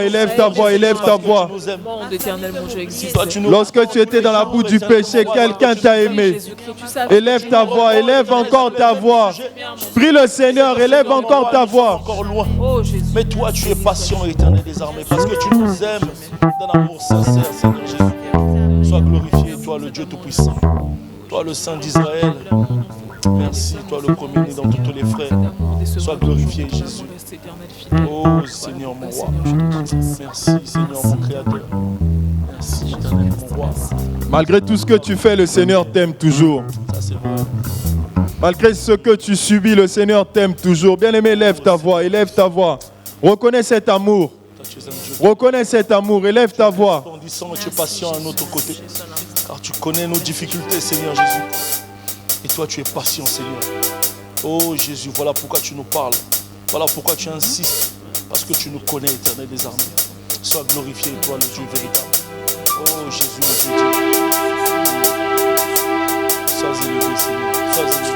Élève ta voix, élève ta voix. Lorsque tu étais dans la boue du péché, quelqu'un t'a aimé. Élève ta voix, élève encore ta voix. Prie le Seigneur, élève encore ta voix. Encore loin. Mais toi, tu es patient, Éternel des armées, parce que tu nous aimes d'un amour sincère, Seigneur Jésus. Sois glorifié, toi le Dieu Tout-Puissant, toi le Saint d'Israël. Merci, toi le premier-né dans tous les frères. Sois glorifié, Jésus. Oh Seigneur mon roi. Merci, Seigneur mon Créateur. Merci, Éternel mon roi. Malgré tout ce que tu fais, le Seigneur t'aime toujours. Ça, c'est vrai. Malgré ce que tu subis, le Seigneur t'aime toujours. Bien-aimé, élève ta voix, élève ta voix. Reconnais cet amour. Reconnais cet amour, élève ta voix. Tu es patient à notre côté, car tu connais nos difficultés, Seigneur Jésus. Et toi, tu es patient, Seigneur. Oh Jésus, voilà pourquoi tu nous parles. Voilà pourquoi tu insistes. Parce que tu nous connais, Éternel des armées. Sois glorifié, toi, le Dieu véritable. Oh Jésus, le Dieu. Sois élevé, Seigneur. Sois élevé.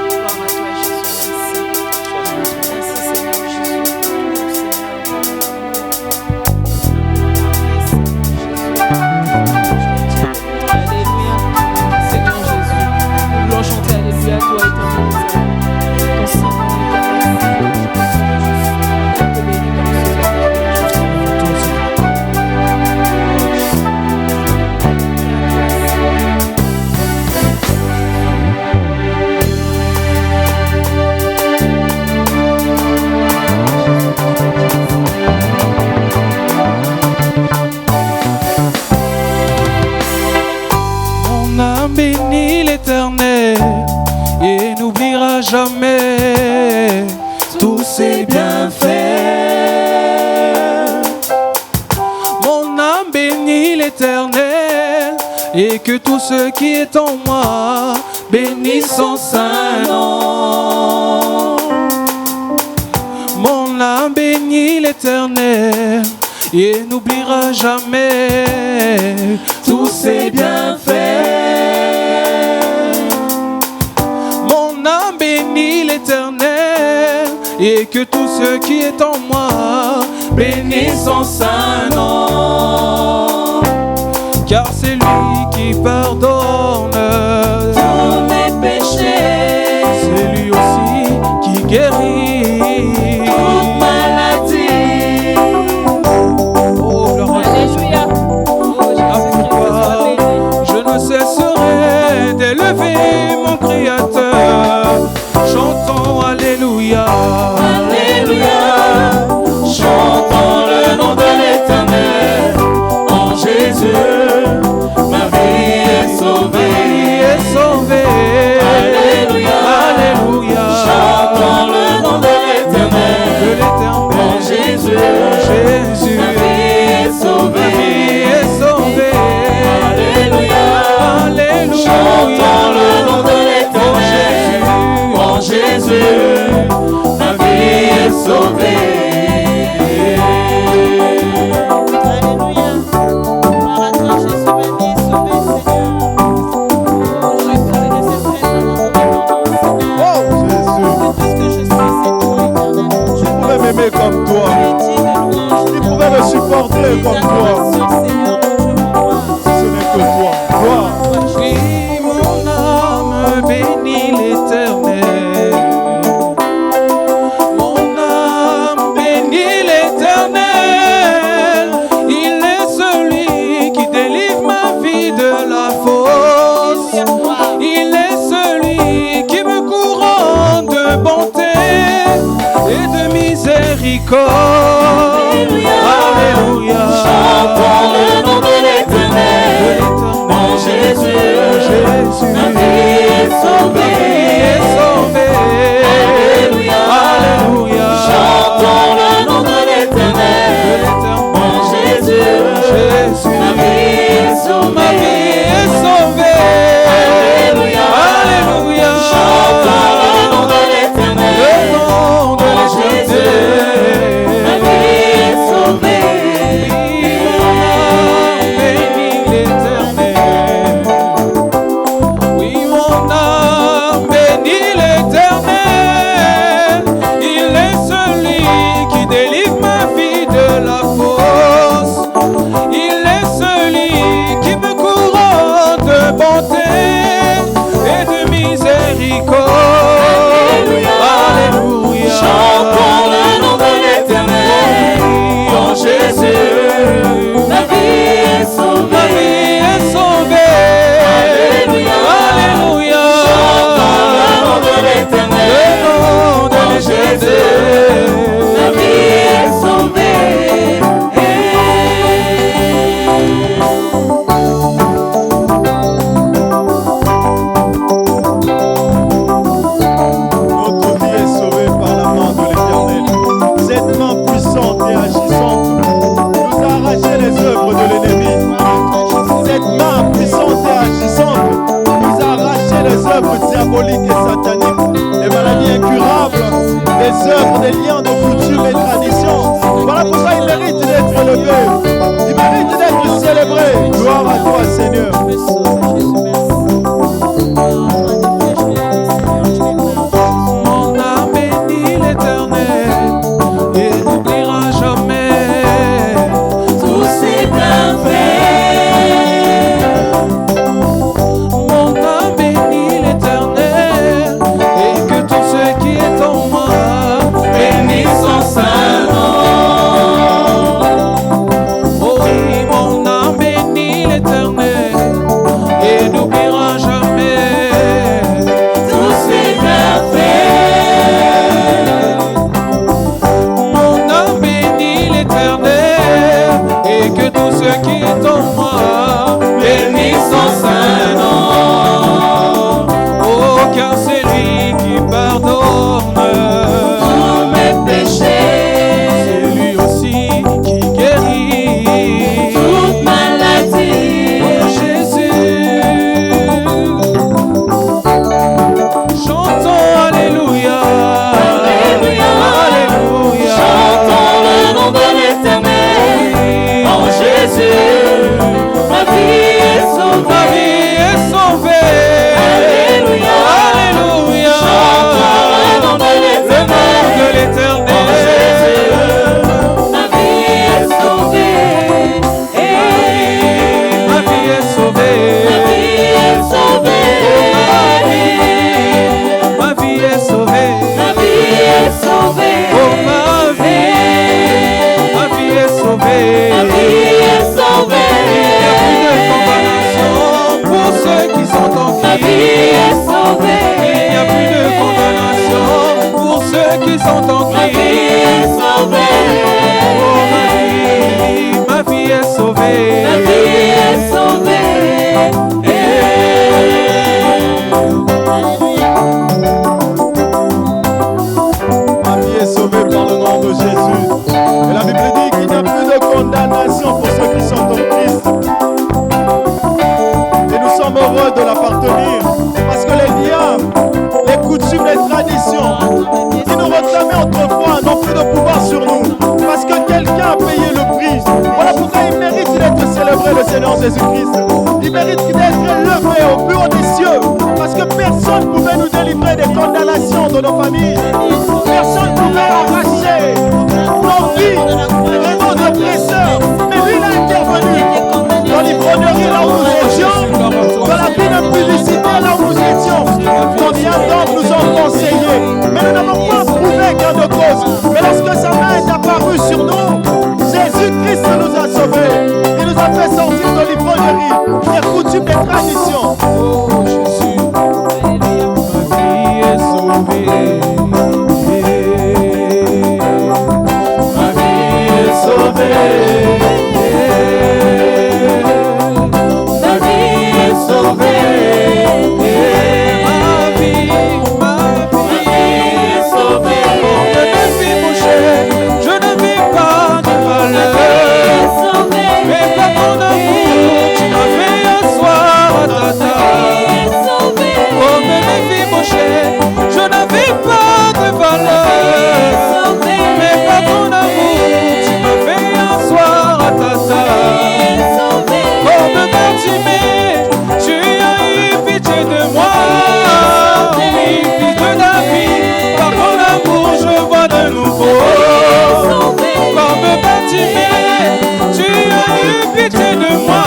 Bénis l'Éternel et n'oubliera jamais tous ses bienfaits. Mon âme bénit l'Éternel et que tout ce qui est en moi bénisse son saint nom. Mon âme bénit l'Éternel et n'oubliera jamais tous ses bienfaits. Mon âme bénit l'Éternel et que tout ce qui est en moi bénisse son saint nom. Car c'est lui qui pardonne tous mes péchés, c'est lui aussi qui guérit toute maladie. Oh, gloire à Jésus. Je ne cesserai d'élever mon Créateur. Chantons Alléluia. Alléluia. Chantons le nom de l'Éternel. En Jésus, ma vie est sauvée. Est sauvée. Alléluia. Alléluia. Chantons le nom de l'Éternel. De l'Éternel. En Jésus, Jésus, ma vie est sauvée. Ma vie est sauvée. Alléluia. Alléluia. Chantons le nom de l'Éternel. En Jésus, ma vie est sauvée. Comme toi, il pouvait me supporter comme toi. Ce n'est que toi. Gloire. Oui, mon âme bénit l'Éternel. Mon âme bénit l'Éternel. Il est celui qui délivre ma vie de la fosse. Il est celui qui me couronne de bonté et de miséricorde. Alléluia. Alléluia. Chantons le Mon âme bénit l'Éternel et n'oubliera jamais tous ses bienfaits. Mon âme bénit l'Éternel et que tout ce qui est en moi bénisse son saint nom. Oh oui, mon âme bénit l'Éternel et n'oubliera jamais tous ses bienfaits. Mon âme bénit l'Éternel et que tout ce qui est en moi bénisse son saint nom. Oh, car c'est lui qui pardonne tous mes péchés. C'est lui aussi qui guérit toute maladie. Oh, Jésus. Chantons Alléluia. Alléluia. Alléluia. Chantons le nom de l'Éternel. En Jésus, ma vie est sauvée. Ma vie est sauvée. Alléluia. Alléluia. Chantons le nom de l'Éternel. En Jésus, ma vie est sauvée. Ma vie est sauvée. Ma vie est sauvée. Ma vie est sauvée. Ma vie est sauvée. Oh, ma vie est sauvée. Ma vie est sauvée. Il n'y a plus de condamnation pour ceux qui sont en Christ. Ma vie est sauvée. Il n'y a plus de condamnation pour ceux qui sont en Christ. Ma vie est sauvée. Oh, ma vie est sauvée. Ma vie est sauvée. Ma vie est sauvée par le nom de Jésus. Et la Bible dit qu'il n'y a plus de condamnation pour ceux qui sont en Christ. Et nous sommes heureux de l'appartenir. Parce que les diables, les coutumes, les traditions qui nous réclamaient autrefois n'ont plus de pouvoir sur nous. Parce que quelqu'un a payé le prix. Voilà pourquoi il mérite d'être célébré, le Seigneur Jésus-Christ. Il mérite d'être élevé au plus haut des cieux. Parce que personne ne pouvait nous délivrer des condamnations de nos familles. Personne ne pouvait arracher nos vies vraiment d'oppresseurs. Mais lui, il a intervenu dans l'ivrognerie là où nous étions, dans la vie de publicité là où nous étions. Combien d'hommes nous ont conseillés, mais nous n'avons pas prouvé gain de cause. Mais lorsque sa main est apparue sur nous, Jésus-Christ nous a sauvés. Il nous a fait sortir de l'ivrognerie, des coutumes, des traditions. Oh Jésus, ma vie est sauvée. Ma vie est sauvée. Ma vie est sauvée. Ma vie est sauvée. Je ne vis mon cher, je ne vis pas de malheur. Mais par ton amour, tu m'as fait asseoir à ta table. Oh, mais ma vie, mon cher, je n'avais pas de valeur. Mais par ton amour, tu m'as fait asseoir à ta table. Oh, me Bartimée, tu as eu pitié de moi. Oui, fils de David, par ton amour, je vois de nouveau. Comme Bartimée, tu as eu pitié de moi.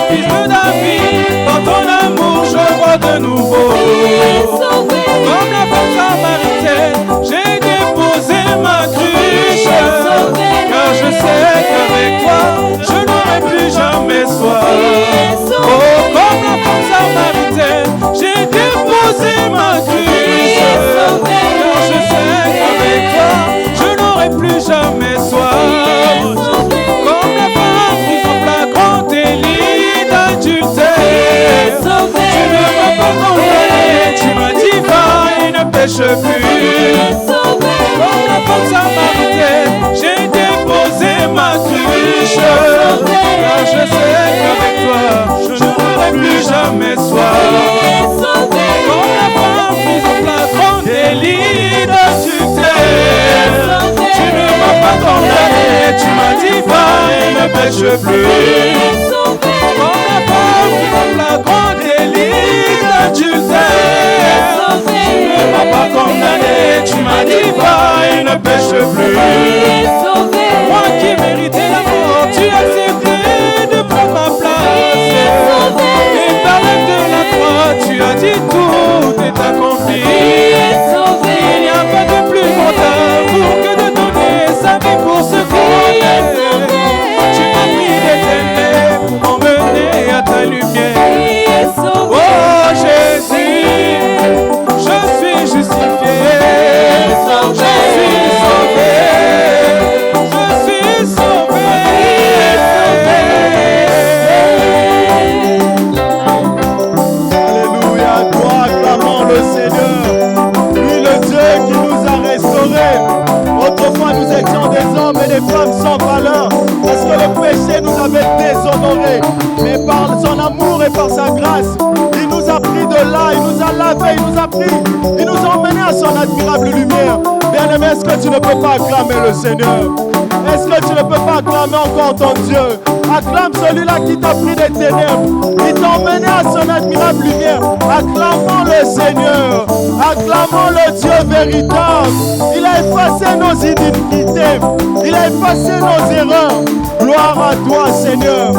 Fils de David, par ton amour, je vois de nouveau. Comme la femme samaritaine, j'ai déposé ma cruche. Car je sais qu'avec toi, je n'aurai plus jamais soif. Oh, comme la femme samaritaine, j'ai déposé ma cruche. Car je sais qu'avec toi, je n'aurai plus jamais soif. Comme la femme prise en flagrant délit d'adultère, tu ne m'as pas condamné, tu m'as dit va et ne pêche plus. Comme la femme samaritaine, j'ai déposé ma cruche. Car je sais qu'avec toi, je n'aurai plus jamais soif. Comme la femme prise en flagrant délit d'adultère, tu ne m'as pas condamné, tu m'as dit va et ne pêche plus. pas, il ne pêche plus. Moi qui méritais la mort, tu as accepté de prendre ma place. Et par l'acte de la croix, tu as dit tout est accompli. Il n'y a pas de plus grand amour que de donner sa vie pour ce qu'on aime. Tu m'as pris des ténèbres pour m'emmener à ta lumière. Oh Jésus, je suis justifié. Je suis sauvé. Je suis sauvé. Alléluia, toi acclamons le Seigneur. Lui le Dieu qui nous a restaurés. Autrefois nous étions des hommes et des femmes sans valeur, parce que le péché nous avait déshonorés. Mais par son amour et par sa grâce, il nous a pris de là, il nous a lavé, il nous a pris, il nous a emmenés à son admirable lumière. Bien-aimé, est-ce que tu ne peux pas acclamer le Seigneur? Est-ce que tu ne peux pas acclamer encore ton Dieu? Acclame celui-là qui t'a pris des ténèbres, qui t'a emmené à son admirable lumière. Acclamons le Seigneur, acclamons le Dieu véritable. Il a effacé nos iniquités, il a effacé nos erreurs. Gloire à toi, Seigneur.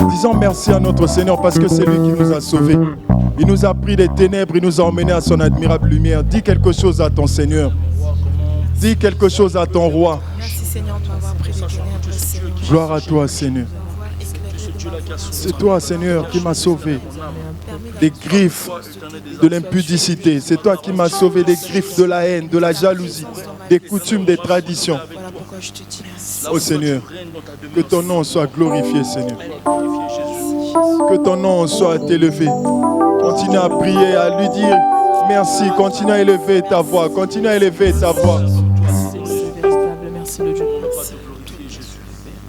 Disons merci à notre Seigneur parce que c'est lui qui nous a sauvés. Il nous a pris des ténèbres, il nous a emmenés à son admirable lumière. Dis quelque chose à ton Seigneur. Dis quelque chose à ton roi. Merci Seigneur de m'avoir pris des ténèbres, Seigneur. Gloire à toi, Seigneur. C'est toi, Seigneur, qui m'as sauvé des griffes de l'impudicité. C'est toi qui m'as sauvé des griffes de la haine, de la jalousie, des coutumes, des traditions. Voilà pourquoi je te dis merci. Oh Seigneur, que ton nom soit glorifié, Seigneur. Que ton nom soit élevé. Continue à prier, à lui dire merci. Continue à élever ta voix. Continue à élever ta voix. Merci le Dieu.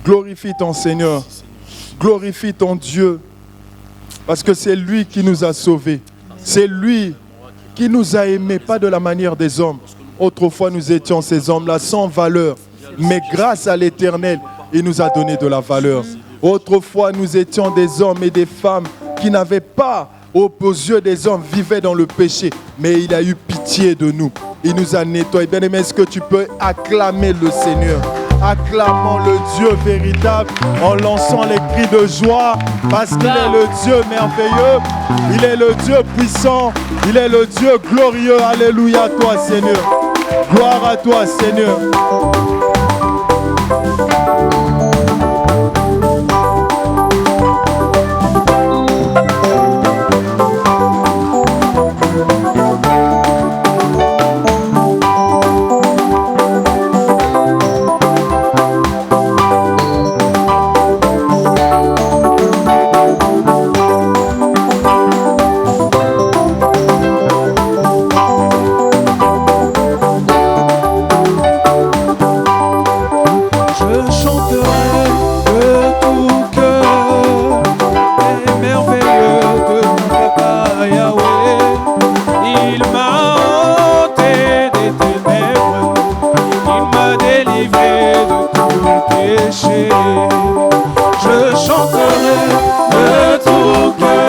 Glorifie ton Seigneur. Glorifie ton Dieu. Parce que c'est lui qui nous a sauvés. C'est lui qui nous a aimés, pas de la manière des hommes. Autrefois, nous étions ces hommes-là sans valeur. Mais grâce à l'Éternel, il nous a donné de la valeur. Autrefois, nous étions des hommes et des femmes qui n'avaient pas, aux yeux des hommes, vivaient dans le péché. Mais il a eu pitié de nous. Il nous a nettoyés. Bien-aimé, est-ce que tu peux acclamer le Seigneur? Acclamons le Dieu véritable en lançant les cris de joie parce qu'il est le Dieu merveilleux, il est le Dieu puissant, il est le Dieu glorieux. Alléluia à toi, Seigneur. Gloire à toi, Seigneur. Je chanterai de tout cœur,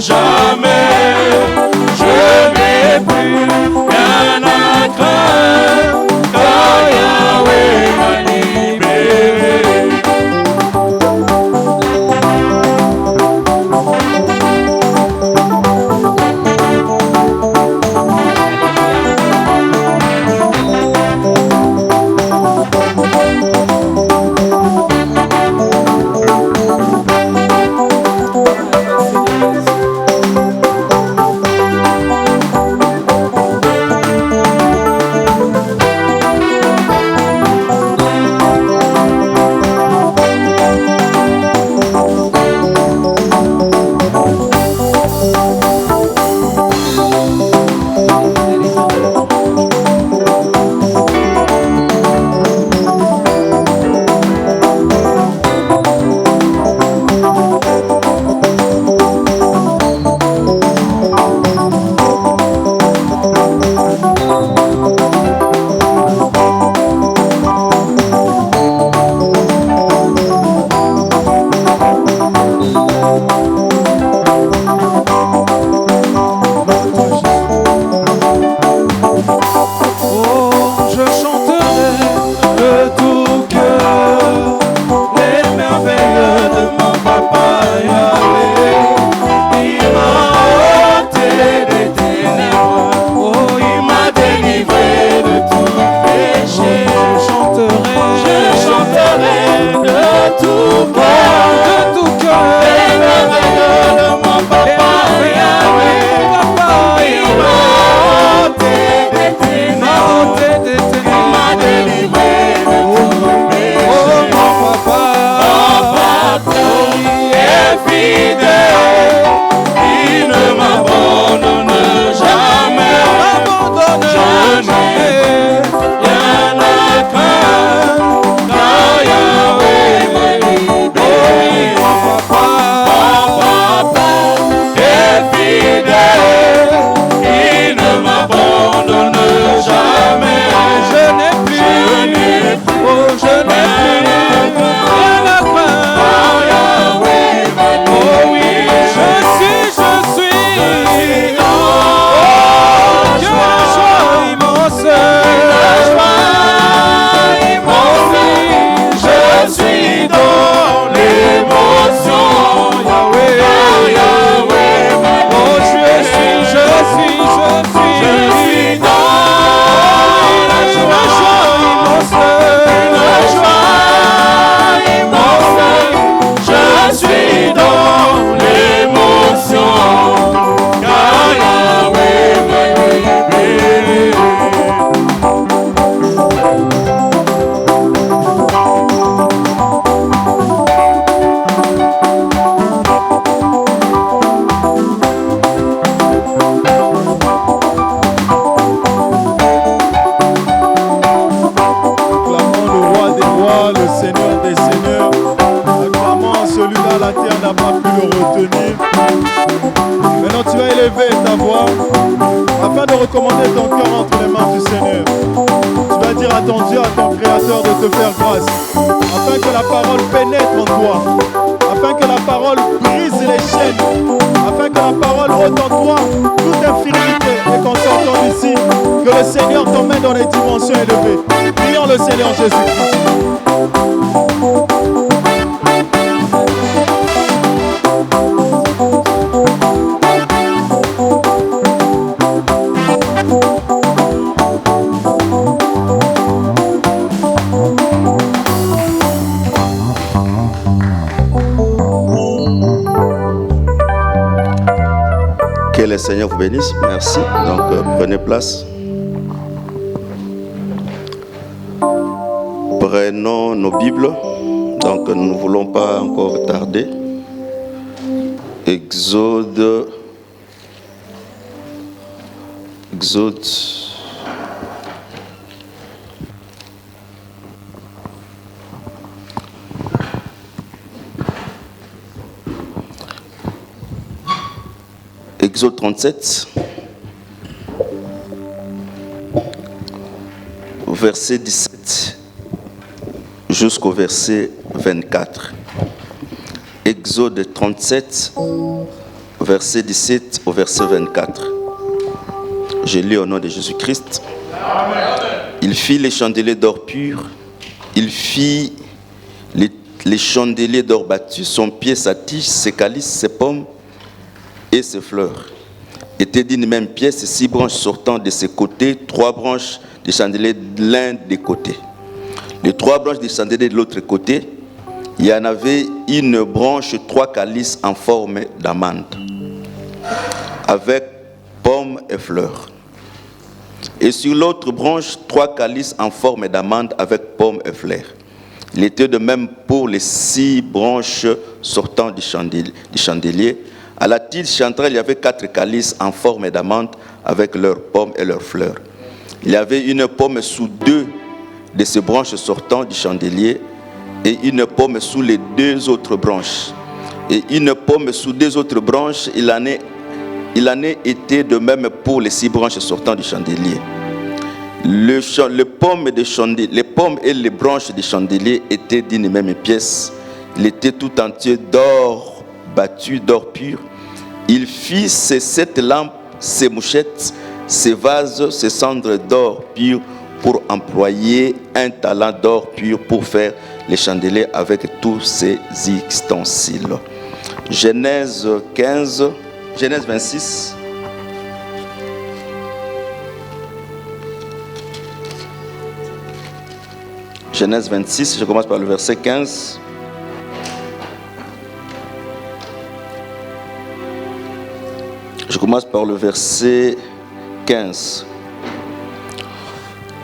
jamais. Je n'ai plus rien à craindre, car Yahweh m'a libéré. recommander ton cœur entre les mains du Seigneur. Tu vas dire à ton Dieu, à ton Créateur de te faire grâce, afin que la parole pénètre en toi, afin que la parole brise les chaînes, afin que la parole ôte en toi toute infirmité, et qu'en sortant d'ici, que le Seigneur t'emmène dans les dimensions élevées. Prions le Seigneur Jésus-Christ. Que le Seigneur vous bénisse. Merci. Donc, prenez place. Prenons nos Bibles. Donc, nous ne voulons pas encore tarder. Exode. Exode 37, verset 17 jusqu'au verset 24. Exode 37, verset 17 au verset 24. Je lis au nom de Jésus-Christ. Il fit les chandeliers d'or pur, il fit les chandeliers d'or battu, son pied, sa tige, ses calices, ses pommes et ses fleurs. Étaient d'une même pièce, 6 branches sortant de ses côtés, 3 branches de chandeliers de l'un des côtés. Les 3 branches de chandeliers de l'autre côté, il y en avait une branche, 3 calices en forme d'amande, avec pommes et fleurs. Et sur l'autre branche, 3 calices en forme d'amande avec pommes et fleurs. Il était de même pour les 6 branches sortant du chandelier. À la tige centrale, il y avait 4 calices en forme d'amande avec leurs pommes et leurs fleurs. Il y avait une pomme sous 2 de ces branches sortant du chandelier et une pomme sous les 2 autres branches. Et une pomme sous 2 autres branches, il en est été de même pour les 6 branches sortant du chandelier. Les pommes et les branches du chandelier étaient d'une même pièce. Il était tout entier d'or battu, d'or pur. Il fit ses 7 lampes, ses mouchettes, ses vases, ses cendres d'or pur pour employer un talent d'or pur pour faire les chandeliers avec tous ses ustensiles. Genèse 26. Genèse 26, je commence par le verset 15. Je commence par le verset 15.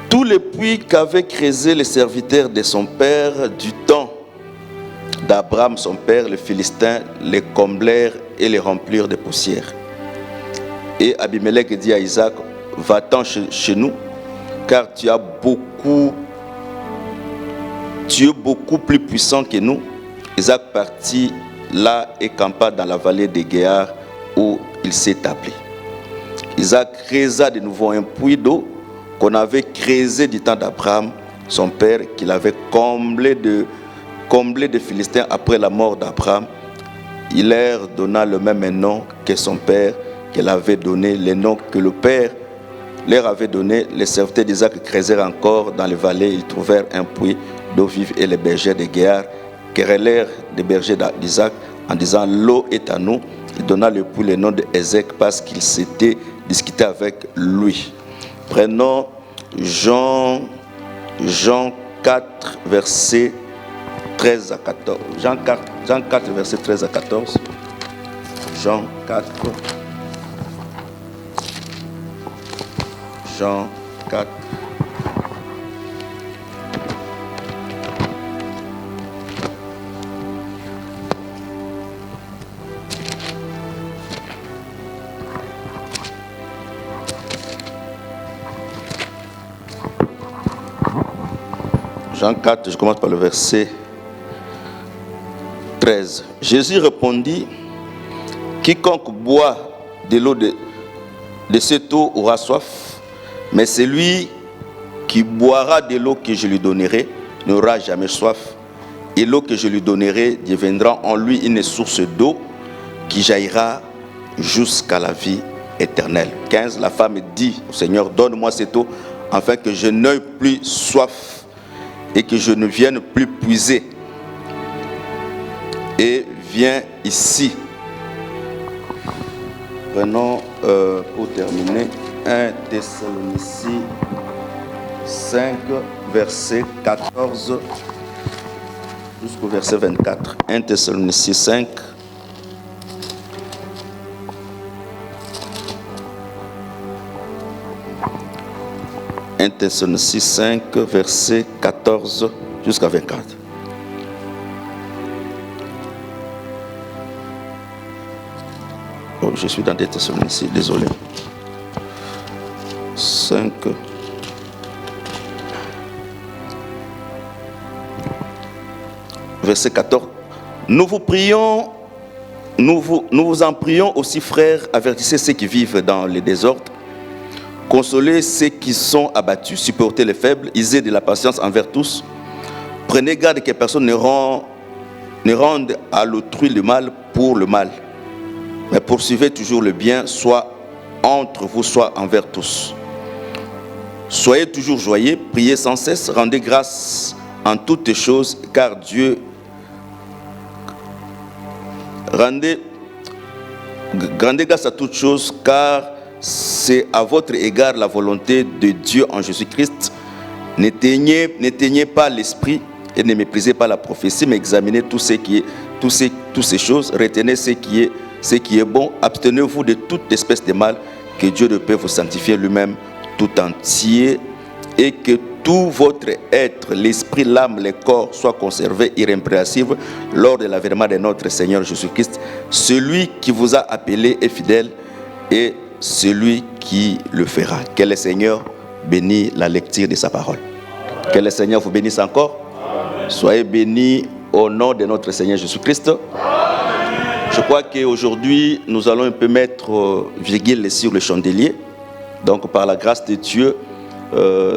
Tous les puits qu'avaient creusés les serviteurs de son père du temps d'Abraham, son père, les Philistins, les comblèrent et les remplirent de poussière. Et Abimelech dit à Isaac, va-t'en chez nous, car tu es beaucoup plus puissant que nous. Isaac partit là et campa dans la vallée de Guéar où il s'établit. Isaac creusa de nouveau un puits d'eau qu'on avait creusé du temps d'Abraham, son père, qu'il avait comblé de Philistins après la mort d'Abraham. Il leur donna le même nom que son père, qu'il avait donné, le nom que le père leur avait donné. Les serviteurs d'Isaac creusèrent encore dans les vallées. Ils trouvèrent un puits d'eau vive et les bergers de Guéar querellèrent des bergers d'Isaac en disant, l'eau est à nous. Il donna le puits le nom de Ézek parce qu'il s'était discuté avec lui. Prenons Jean 4, verset 13 à 14. Jean 4, verset 13 à 14. Jean 4. Jean 4. Jean 4, je commence par le verset 13. Jésus répondit, quiconque boit de l'eau de cette eau aura soif, mais celui qui boira de l'eau que je lui donnerai n'aura jamais soif. Et l'eau que je lui donnerai deviendra en lui une source d'eau qui jaillira jusqu'à la vie éternelle. 15. La femme dit au Seigneur, donne-moi cette eau afin que je n'aie plus soif et que je ne vienne plus puiser. Et viens ici. Prenons pour terminer 1 Thessaloniciens 5, verset 14 jusqu'au verset 24. 1 Thessaloniciens 5. Un Thessaloniciens 5, verset 14 jusqu'à 24. Oh, je suis dans des Thessaloniciens, désolé. 5. Verset 14. Nous vous en prions aussi, frères, avertissez ceux qui vivent dans le désordre. Consolez ceux qui sont abattus, supportez les faibles, usez de la patience envers tous. Prenez garde que personne ne rende à l'autrui le mal pour le mal. Mais poursuivez toujours le bien, soit entre vous, soit envers tous. Soyez toujours joyeux, priez sans cesse, rendez grâce en toutes choses, car Dieu... Rendez grâce à toutes choses, car c'est à votre égard la volonté de Dieu en Jésus-Christ. N'éteignez pas l'esprit et ne méprisez pas la prophétie, mais examinez toutes ces choses, retenez ce qui est bon, abstenez-vous de toute espèce de mal, que Dieu ne peut vous sanctifier lui-même tout entier, et que tout votre être, l'esprit, l'âme, le corps, soit conservé irrépréhensible lors de l'avènement de notre Seigneur Jésus-Christ. Celui qui vous a appelé est fidèle, et celui qui le fera. Que le Seigneur bénisse la lecture de sa parole. Que le Seigneur vous bénisse encore. Amen. Soyez bénis au nom de notre Seigneur Jésus-Christ. Je crois qu'aujourd'hui, nous allons un peu mettre virgule sur le chandelier. Donc, par la grâce de Dieu,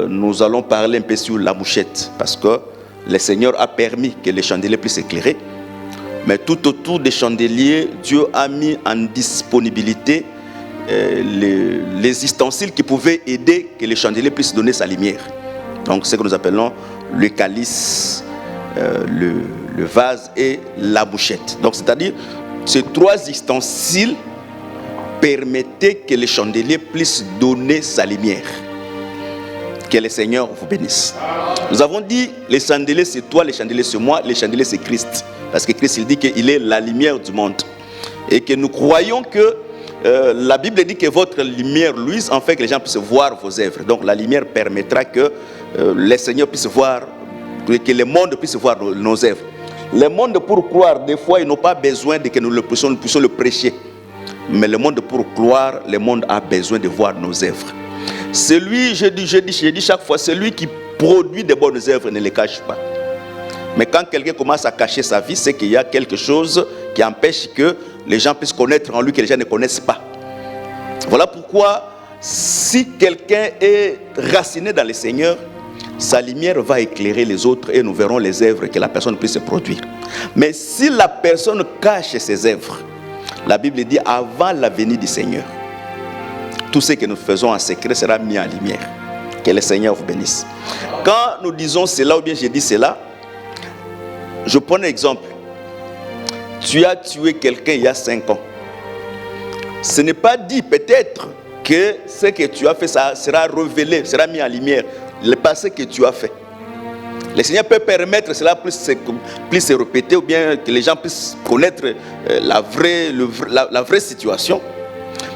nous allons parler un peu sur la mouchette, parce que le Seigneur a permis que les chandeliers puissent éclairer. Mais tout autour des chandeliers, Dieu a mis en disponibilité les ustensiles qui pouvaient aider que les chandeliers puissent donner sa lumière. Donc, ce que nous appelons le calice, le vase et la mouchette. Donc, c'est-à-dire, ces trois ustensiles permettaient que les chandeliers puissent donner sa lumière. Que le Seigneur vous bénisse. Nous avons dit, les chandeliers c'est toi, les chandeliers c'est moi, les chandeliers c'est Christ. Parce que Christ il dit qu'il est la lumière du monde. Et que nous croyons que la Bible dit que votre lumière luise afin que les gens puissent voir vos œuvres. Donc la lumière permettra que le Seigneur puisse voir, que le monde puisse voir nos œuvres. Le monde pour croire, des fois, ils n'ont pas besoin de que nous puissions le prêcher. Mais le monde pour croire, le monde a besoin de voir nos œuvres. Celui, je dis chaque fois, celui qui produit de bonnes œuvres ne les cache pas. Mais quand quelqu'un commence à cacher sa vie, c'est qu'il y a quelque chose qui empêche que les gens puissent connaître en lui que les gens ne connaissent pas. Voilà pourquoi, si quelqu'un est raciné dans le Seigneur, sa lumière va éclairer les autres et nous verrons les œuvres que la personne puisse produire. Mais si la personne cache ses œuvres, la Bible dit avant la venue du Seigneur, tout ce que nous faisons en secret sera mis en lumière. Que le Seigneur vous bénisse. Quand nous disons cela ou bien j'ai dit cela, je prends un exemple. Tu as tué quelqu'un il y a 5 ans. Ce n'est pas dit peut-être que ce que tu as fait ça sera révélé, sera mis en lumière. Le passé que tu as fait. Le Seigneur peut permettre cela plus se répéter ou bien que les gens puissent connaître la vraie situation.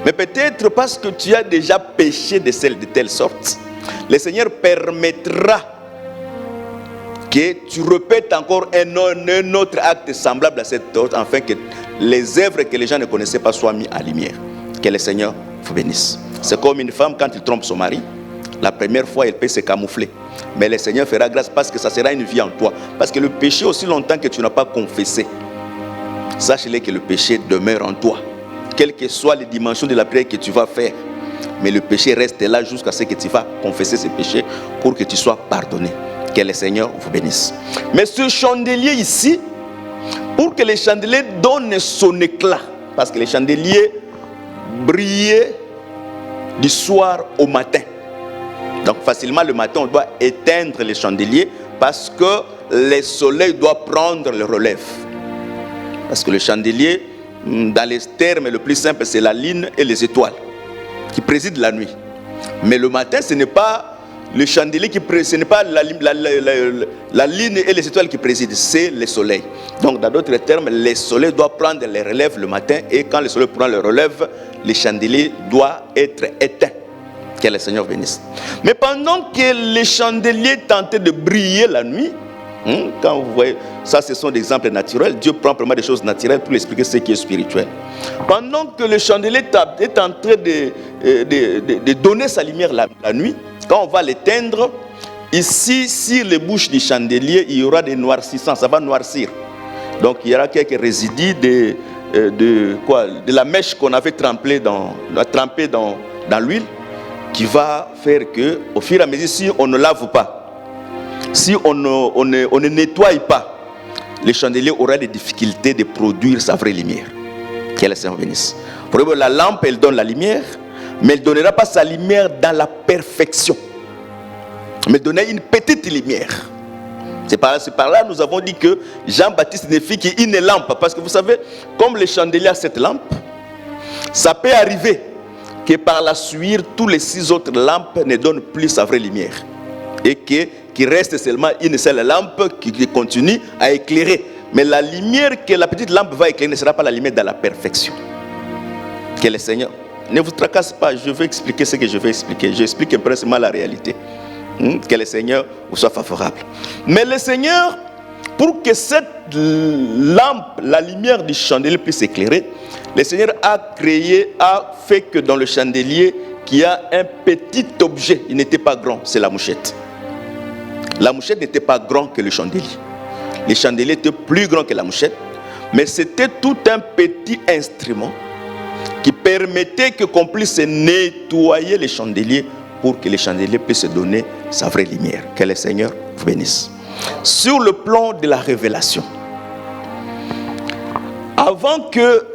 Mais peut-être parce que tu as déjà péché de telle sorte, le Seigneur permettra que tu répètes encore un autre acte semblable à cette autre, afin que les œuvres que les gens ne connaissaient pas soient mises en lumière. Que le Seigneur vous bénisse. C'est comme une femme quand elle trompe son mari. La première fois, elle peut se camoufler. Mais le Seigneur fera grâce parce que ça sera une vie en toi. Parce que le péché, aussi longtemps que tu n'as pas confessé, sache-le que le péché demeure en toi. Quelles que soient les dimensions de la prière que tu vas faire, mais le péché reste là jusqu'à ce que tu vas confesser ce péché pour que tu sois pardonné. Que le Seigneur vous bénisse. Mais ce chandelier ici, pour que le chandelier donne son éclat, parce que les chandeliers brillaient du soir au matin. Donc facilement le matin, on doit éteindre les chandeliers parce que le soleil doit prendre le relève. Parce que le chandelier, dans les termes le plus simple, c'est la lune et les étoiles qui président la nuit. Mais le matin, ce n'est pas le chandelier qui préside, ce n'est pas la lune et les étoiles qui président, c'est le soleil. Donc dans d'autres termes, le soleil doit prendre le relève le matin et quand le soleil prend le relève, le chandelier doit être éteint. Que le Seigneur bénisse. Mais pendant que les chandeliers tentaient de briller la nuit, quand vous voyez, ça ce sont des exemples naturels, Dieu prend vraiment des choses naturelles pour expliquer ce qui est spirituel. Pendant que le chandelier est en train de donner sa lumière la nuit, quand on va l'éteindre, ici, sur les bouches du chandelier, il y aura des noircissants, ça va noircir. Donc il y aura quelques résidus de la mèche qu'on avait trempée dans l'huile, qui va faire que, au fur et à mesure, si on ne lave pas, si on ne nettoie pas, le chandelier aura des difficultés de produire sa vraie lumière. Que le Seigneur bénisse. Pour eux, la lampe, elle donne la lumière, mais elle ne donnera pas sa lumière dans la perfection. Mais donner une petite lumière. C'est par là nous avons dit que Jean-Baptiste ne fit qu'une lampe. Parce que vous savez, comme le chandelier a cette lampe, ça peut arriver que par la suite, tous les 6 autres lampes ne donnent plus sa vraie lumière. Et qu'il reste seulement une seule lampe qui continue à éclairer. Mais la lumière que la petite lampe va éclairer ne sera pas la lumière dans la perfection. Que le Seigneur, ne vous tracasse pas, je vais expliquer ce que je vais expliquer. J'explique impressément la réalité. Que le Seigneur vous soit favorable. Mais le Seigneur, pour que cette lampe, la lumière du chandelier puisse éclairer, le Seigneur a fait que dans le chandelier, qu'il y a un petit objet, il n'était pas grand, c'est la mouchette. La mouchette n'était pas grand que le chandelier. Le chandelier était plus grand que la mouchette, mais c'était tout un petit instrument qui permettait qu'on puisse nettoyer les chandeliers pour que les chandeliers puissent donner sa vraie lumière. Que le Seigneur vous bénisse. Sur le plan de la révélation, avant que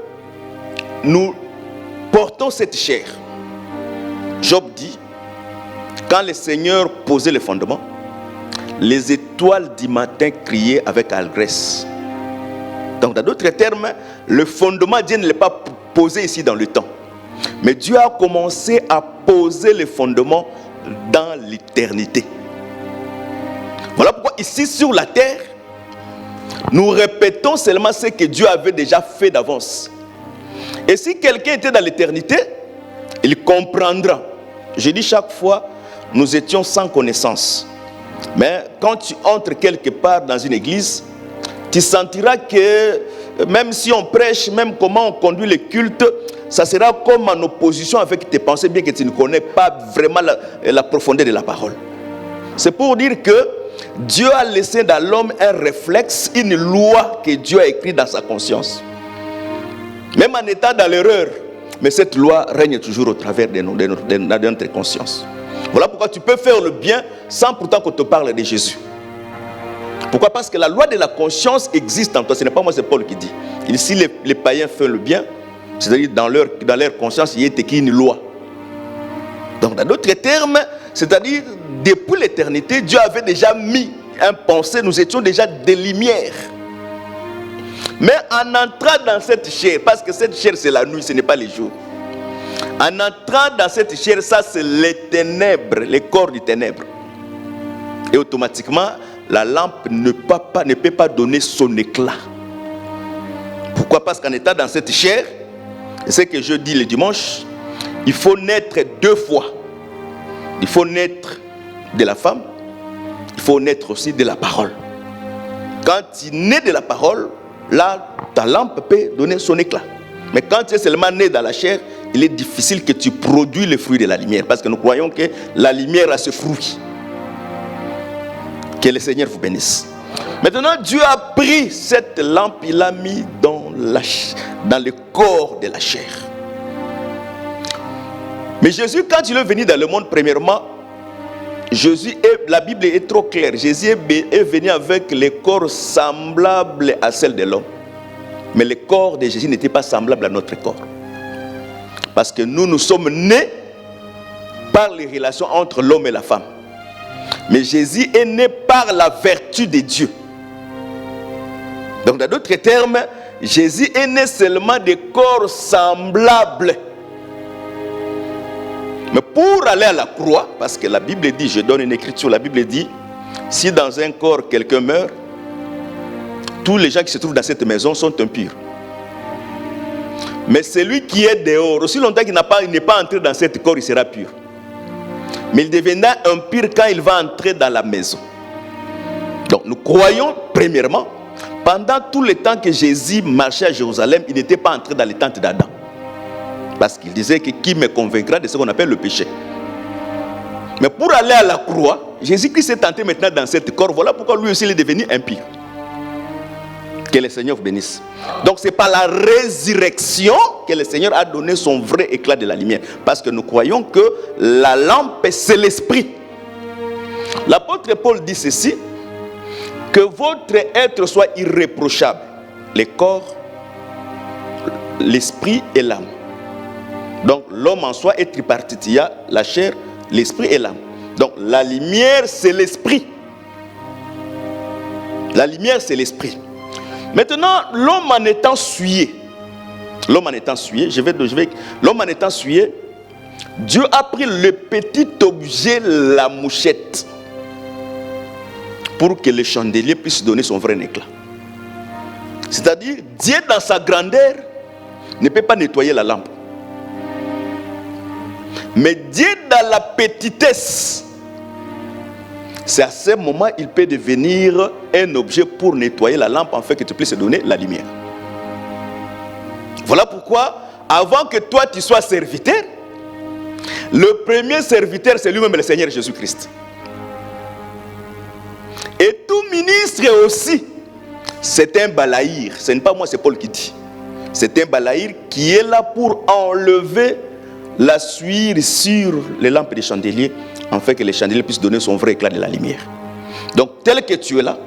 nous portons cette chair, Job dit, quand le Seigneur posait les fondements, les étoiles du matin criaient avec allégresse. Donc, dans d'autres termes, le fondement, Dieu ne l'a pas posé ici dans le temps. Mais Dieu a commencé à poser les fondements dans l'éternité. Voilà pourquoi ici sur la terre, nous répétons seulement ce que Dieu avait déjà fait d'avance. Et si quelqu'un était dans l'éternité, il comprendra. Je dis chaque fois, nous étions sans connaissance. Mais quand tu entres quelque part dans une église, tu sentiras que même si on prêche, même comment on conduit le culte, ça sera comme en opposition avec tes pensées, bien que tu ne connais pas vraiment la profondeur de la parole. C'est pour dire que Dieu a laissé dans l'homme un réflexe, une loi que Dieu a écrite dans sa conscience. Même en étant dans l'erreur, mais cette loi règne toujours au travers de notre conscience. Voilà pourquoi tu peux faire le bien sans pourtant qu'on te parle de Jésus. Pourquoi? Parce que la loi de la conscience existe en toi. Ce n'est pas moi, c'est Paul qui dit. Si les païens font le bien, c'est-à-dire dans leur conscience, il y a écrit une loi. Donc dans d'autres termes, c'est-à-dire depuis l'éternité, Dieu avait déjà mis un pensée, nous étions déjà des lumières. Mais en entrant dans cette chair, parce que cette chair c'est la nuit, ce n'est pas les jours. En entrant dans cette chair, ça c'est les ténèbres, les corps du ténèbre. Et automatiquement, la lampe ne peut pas donner son éclat. Pourquoi? Parce qu'en étant dans cette chair, c'est ce que je dis le dimanche, il faut naître 2 fois. Il faut naître de la femme, il faut naître aussi de la parole. Quand tu nais de la parole, là, ta lampe peut donner son éclat. Mais quand tu es seulement né dans la chair, il est difficile que tu produis le fruit de la lumière. Parce que nous croyons que la lumière a ce fruit. Que le Seigneur vous bénisse. Maintenant, Dieu a pris cette lampe, il l'a mis dans le corps de la chair. Mais Jésus, quand il est venu dans le monde, premièrement, la Bible est trop claire. Jésus est venu avec les corps semblables à ceux de l'homme. Mais le corps de Jésus n'était pas semblable à notre corps. Parce que nous sommes nés par les relations entre l'homme et la femme. Mais Jésus est né par la vertu de Dieu. Donc dans d'autres termes, Jésus est né seulement des corps semblables. Mais pour aller à la croix, parce que la Bible dit, je donne une écriture, la Bible dit, si dans un corps quelqu'un meurt, tous les gens qui se trouvent dans cette maison sont impurs. Mais celui qui est dehors, aussi longtemps qu'il n'est pas entré dans cet corps, il sera pur. Mais il deviendra impur quand il va entrer dans la maison. Donc nous croyons, premièrement, pendant tout le temps que Jésus marchait à Jérusalem, il n'était pas entré dans les tentes d'Adam. Parce qu'il disait que qui me convaincra de ce qu'on appelle le péché. Mais pour aller à la croix, Jésus-Christ est entré maintenant dans cet corps. Voilà pourquoi lui aussi il est devenu impur. Que le Seigneur vous bénisse. Donc c'est par la résurrection que le Seigneur a donné son vrai éclat de la lumière. Parce que nous croyons que la lampe c'est l'esprit. L'apôtre Paul dit ceci, que votre être soit irréprochable. Le corps, l'esprit et l'âme. Donc l'homme en soi est tripartite. Il y a la chair, l'esprit et l'âme. Donc la lumière, c'est l'esprit. La lumière, c'est l'esprit. Maintenant, l'homme en étant souillé, l'homme en étant souillé, Dieu a pris le petit objet, la mouchette, pour que le chandelier puisse donner son vrai éclat. C'est-à-dire, Dieu dans sa grandeur ne peut pas nettoyer la lampe. Mais Dieu dans la petitesse, c'est à ce moment il peut devenir un objet pour nettoyer la lampe afin que tu puisses donner la lumière. Voilà pourquoi, avant que toi tu sois serviteur, le premier serviteur c'est lui-même le Seigneur Jésus-Christ. Et tout ministre aussi, c'est un balaïr. Ce n'est pas moi, c'est Paul qui dit. C'est un balaïr qui est là pour enlever la suie sur les lampes des chandeliers, afin que les chandeliers puissent donner son vrai éclat de la lumière. Donc, tel que tu es là,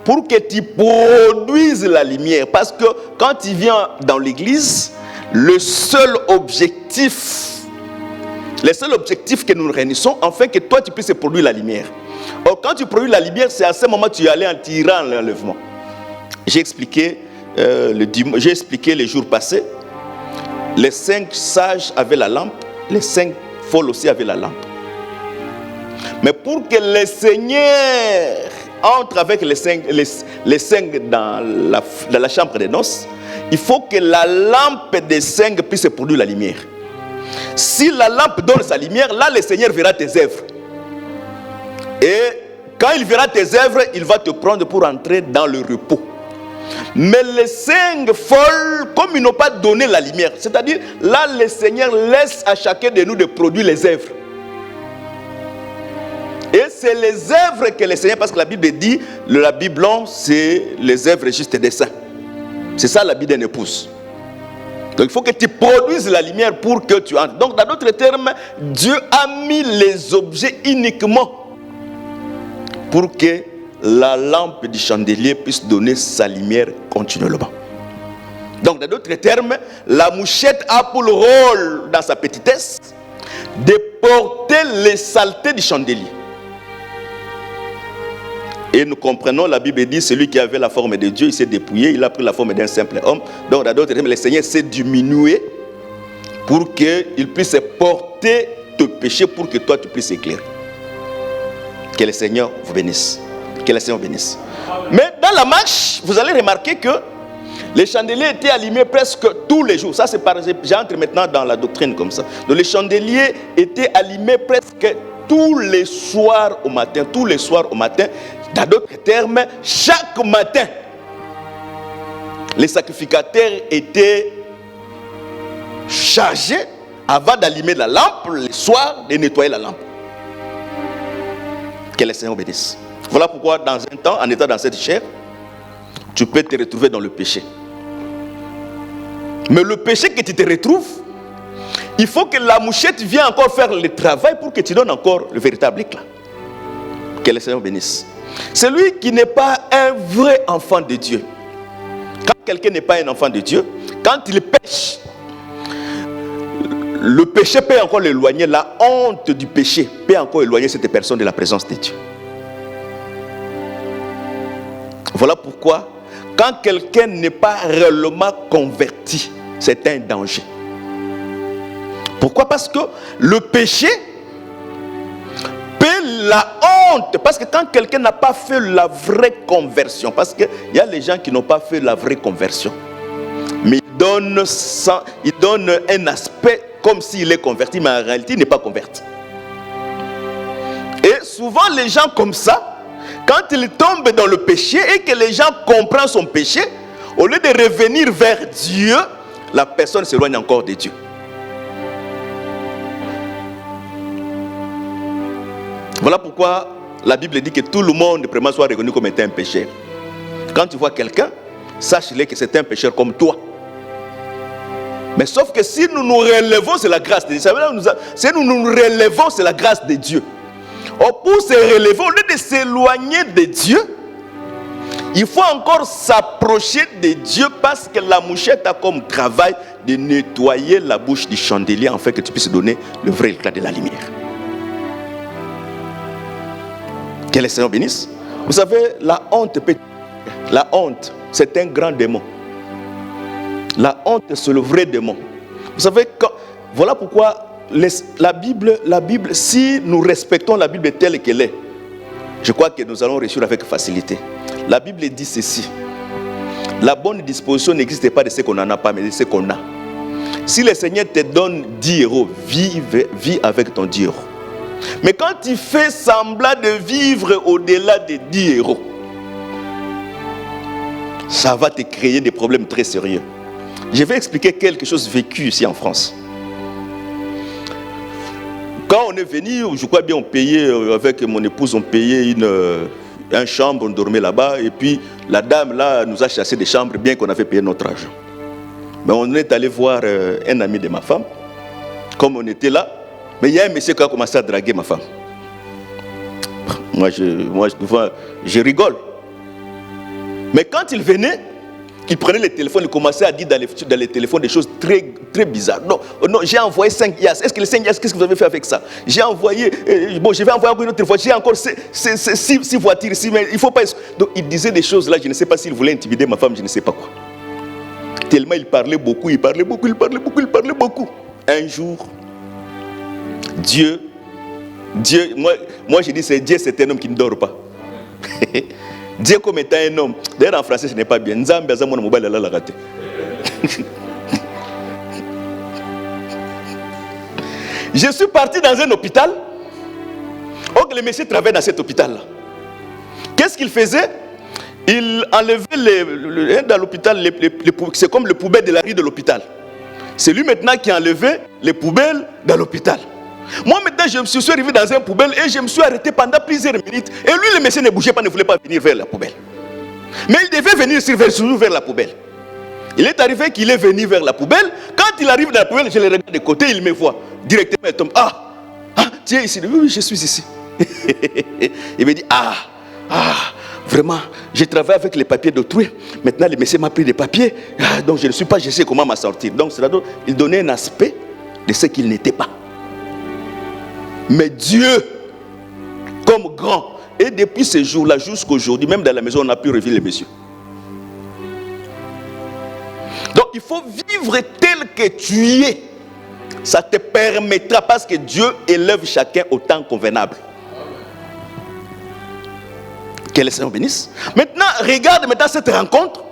pour que tu produises la lumière, parce que quand tu viens dans l'église, le seul objectif que nous réunissons, afin que toi tu puisses produire la lumière. Or, quand tu produis la lumière, c'est à ce moment que tu es allé en tirant l'enlèvement. J'ai expliqué les jours passés. Les 5 sages avaient la lampe, les 5 folles aussi avaient la lampe. Mais pour que le Seigneur entre avec les 5 dans la chambre des noces, il faut que la lampe des 5 puisse produire la lumière. Si la lampe donne sa lumière, là le Seigneur verra tes œuvres. Et quand il verra tes œuvres, il va te prendre pour entrer dans le repos. Mais les 5 folles, comme ils n'ont pas donné la lumière, c'est-à-dire là le Seigneur laisse à chacun de nous de produire les œuvres. Et c'est les œuvres que le Seigneur, parce que la Bible dit, la Bible c'est les œuvres justes des saints. C'est ça la Bible d'une épouse. Donc il faut que tu produises la lumière pour que tu entres. Donc dans d'autres termes, Dieu a mis les objets uniquement pour que la lampe du chandelier puisse donner sa lumière continuellement. Donc, dans d'autres termes, la mouchette a pour le rôle, dans sa petitesse, de porter les saletés du chandelier. Et nous comprenons, la Bible dit, celui qui avait la forme de Dieu, il s'est dépouillé, il a pris la forme d'un simple homme. Donc, dans d'autres termes, le Seigneur s'est diminué pour qu'il puisse porter tes péchés, pour que toi, tu puisses éclairer. Que le Seigneur vous bénisse. Que le Seigneur bénisse. Mais dans la marche, vous allez remarquer que les chandeliers étaient allumés presque tous les jours. Ça, c'est par exemple, j'entre maintenant dans la doctrine comme ça. Donc, les chandeliers étaient allumés presque tous les soirs au matin. Tous les soirs au matin. Dans d'autres termes, chaque matin, les sacrificateurs étaient chargés, avant d'allumer la lampe, le soir, de nettoyer la lampe. Que le Seigneur bénisse. Voilà pourquoi dans un temps, en étant dans cette chair, tu peux te retrouver dans le péché. Mais le péché que tu te retrouves, il faut que la mouchette vienne encore faire le travail pour que tu donnes encore le véritable éclat. Que le Seigneur bénisse. Celui qui n'est pas un vrai enfant de Dieu, quand quelqu'un n'est pas un enfant de Dieu, quand il pêche, le péché peut encore l'éloigner, la honte du péché peut encore éloigner cette personne de la présence de Dieu. Voilà pourquoi, quand quelqu'un n'est pas réellement converti, c'est un danger. Pourquoi? Parce que le péché paie la honte. Parce que quand quelqu'un n'a pas fait la vraie conversion, parce qu'il y a les gens qui n'ont pas fait la vraie conversion, mais ils donnent un aspect comme s'il est converti, mais en réalité, il n'est pas converti. Et souvent, les gens comme ça, quand ils tombent dans le péché et que les gens comprennent son péché, au lieu de revenir vers Dieu, la personne s'éloigne encore de Dieu. Voilà pourquoi la Bible dit que tout le monde vraiment soit reconnu comme étant un pécheur. Quand tu vois quelqu'un, sache-le que c'est un pécheur comme toi. Mais sauf que si nous nous relevons, c'est la grâce de Dieu. Si nous nous relevons, c'est la grâce de Dieu. Or, pour se relever, au lieu de s'éloigner de Dieu, il faut encore s'approcher de Dieu, parce que la mouchette a comme travail de nettoyer la bouche du chandelier afin que tu puisses donner le vrai éclat de la lumière. Que le Seigneur bénisse. Vous savez, la honte, c'est un grand démon. La honte, c'est le vrai démon. Vous savez, voilà pourquoi la Bible, si nous respectons la Bible telle qu'elle est, je crois que nous allons réussir avec facilité. La Bible dit ceci: la bonne disposition n'existe pas de ce qu'on n'en a pas, mais de ce qu'on a. Si le Seigneur te donne 10 euros, vis avec ton 10 euros. Mais quand tu fais semblant de vivre au-delà de 10 euros, ça va te créer des problèmes très sérieux. Je vais expliquer quelque chose vécu ici en France. Quand on est venu, je crois bien, on payait, avec mon épouse, on payait une chambre, on dormait là-bas. Et puis, la dame, là, nous a chassé des chambres, bien qu'on avait payé notre argent. Mais on est allé voir un ami de ma femme. Comme on était là, mais il y a un monsieur qui a commencé à draguer ma femme. Moi, je rigole. Mais quand il venait, il prenait le téléphone, il commençait à dire dans les téléphones des choses très, très bizarres. Non, j'ai envoyé 5 yas. Est-ce que les 5 yas, qu'est-ce que vous avez fait avec ça? J'ai envoyé, je vais envoyer encore une autre fois. J'ai encore 6 voitures ici, mais il ne faut pas... Donc, il disait des choses là, je ne sais pas s'il voulait intimider ma femme, je ne sais pas quoi. Tellement il parlait beaucoup. Un jour, Dieu, moi je dis, Dieu c'est un homme qui ne dort pas. Dieu comme étant un homme. D'ailleurs en français ce n'est pas bien. Je suis parti dans un hôpital. Donc le monsieur travaillait dans cet hôpital-là. Qu'est-ce qu'il faisait? Il enlevait dans l'hôpital, c'est comme le poubelle de la rue de l'hôpital. C'est lui maintenant qui enlevait les poubelles dans l'hôpital. Moi maintenant je me suis arrivé dans un poubelle et je me suis arrêté pendant plusieurs minutes. Et lui le monsieur ne bougeait pas, ne voulait pas venir vers la poubelle. Mais il devait venir surtout vers la poubelle. Il est arrivé qu'il est venu vers la poubelle. Quand il arrive dans la poubelle, je le regarde de côté, il me voit. Directement il tombe. Tu es ici? Oui, je suis ici. Il me dit, vraiment, j'ai travaillé avec les papiers d'autrui. Maintenant, le monsieur m'a pris des papiers. Donc, je ne suis pas, je sais comment m'en sortir. Donc, il donnait un aspect de ce qu'il n'était pas. Mais Dieu, comme grand, et depuis ce jour-là jusqu'à aujourd'hui, même dans la maison, on a pu revoir les messieurs. Donc, il faut vivre tel que tu es. Ça te permettra, parce que Dieu élève chacun au temps convenable. Que le Seigneur bénisse. Maintenant, regarde maintenant cette rencontre.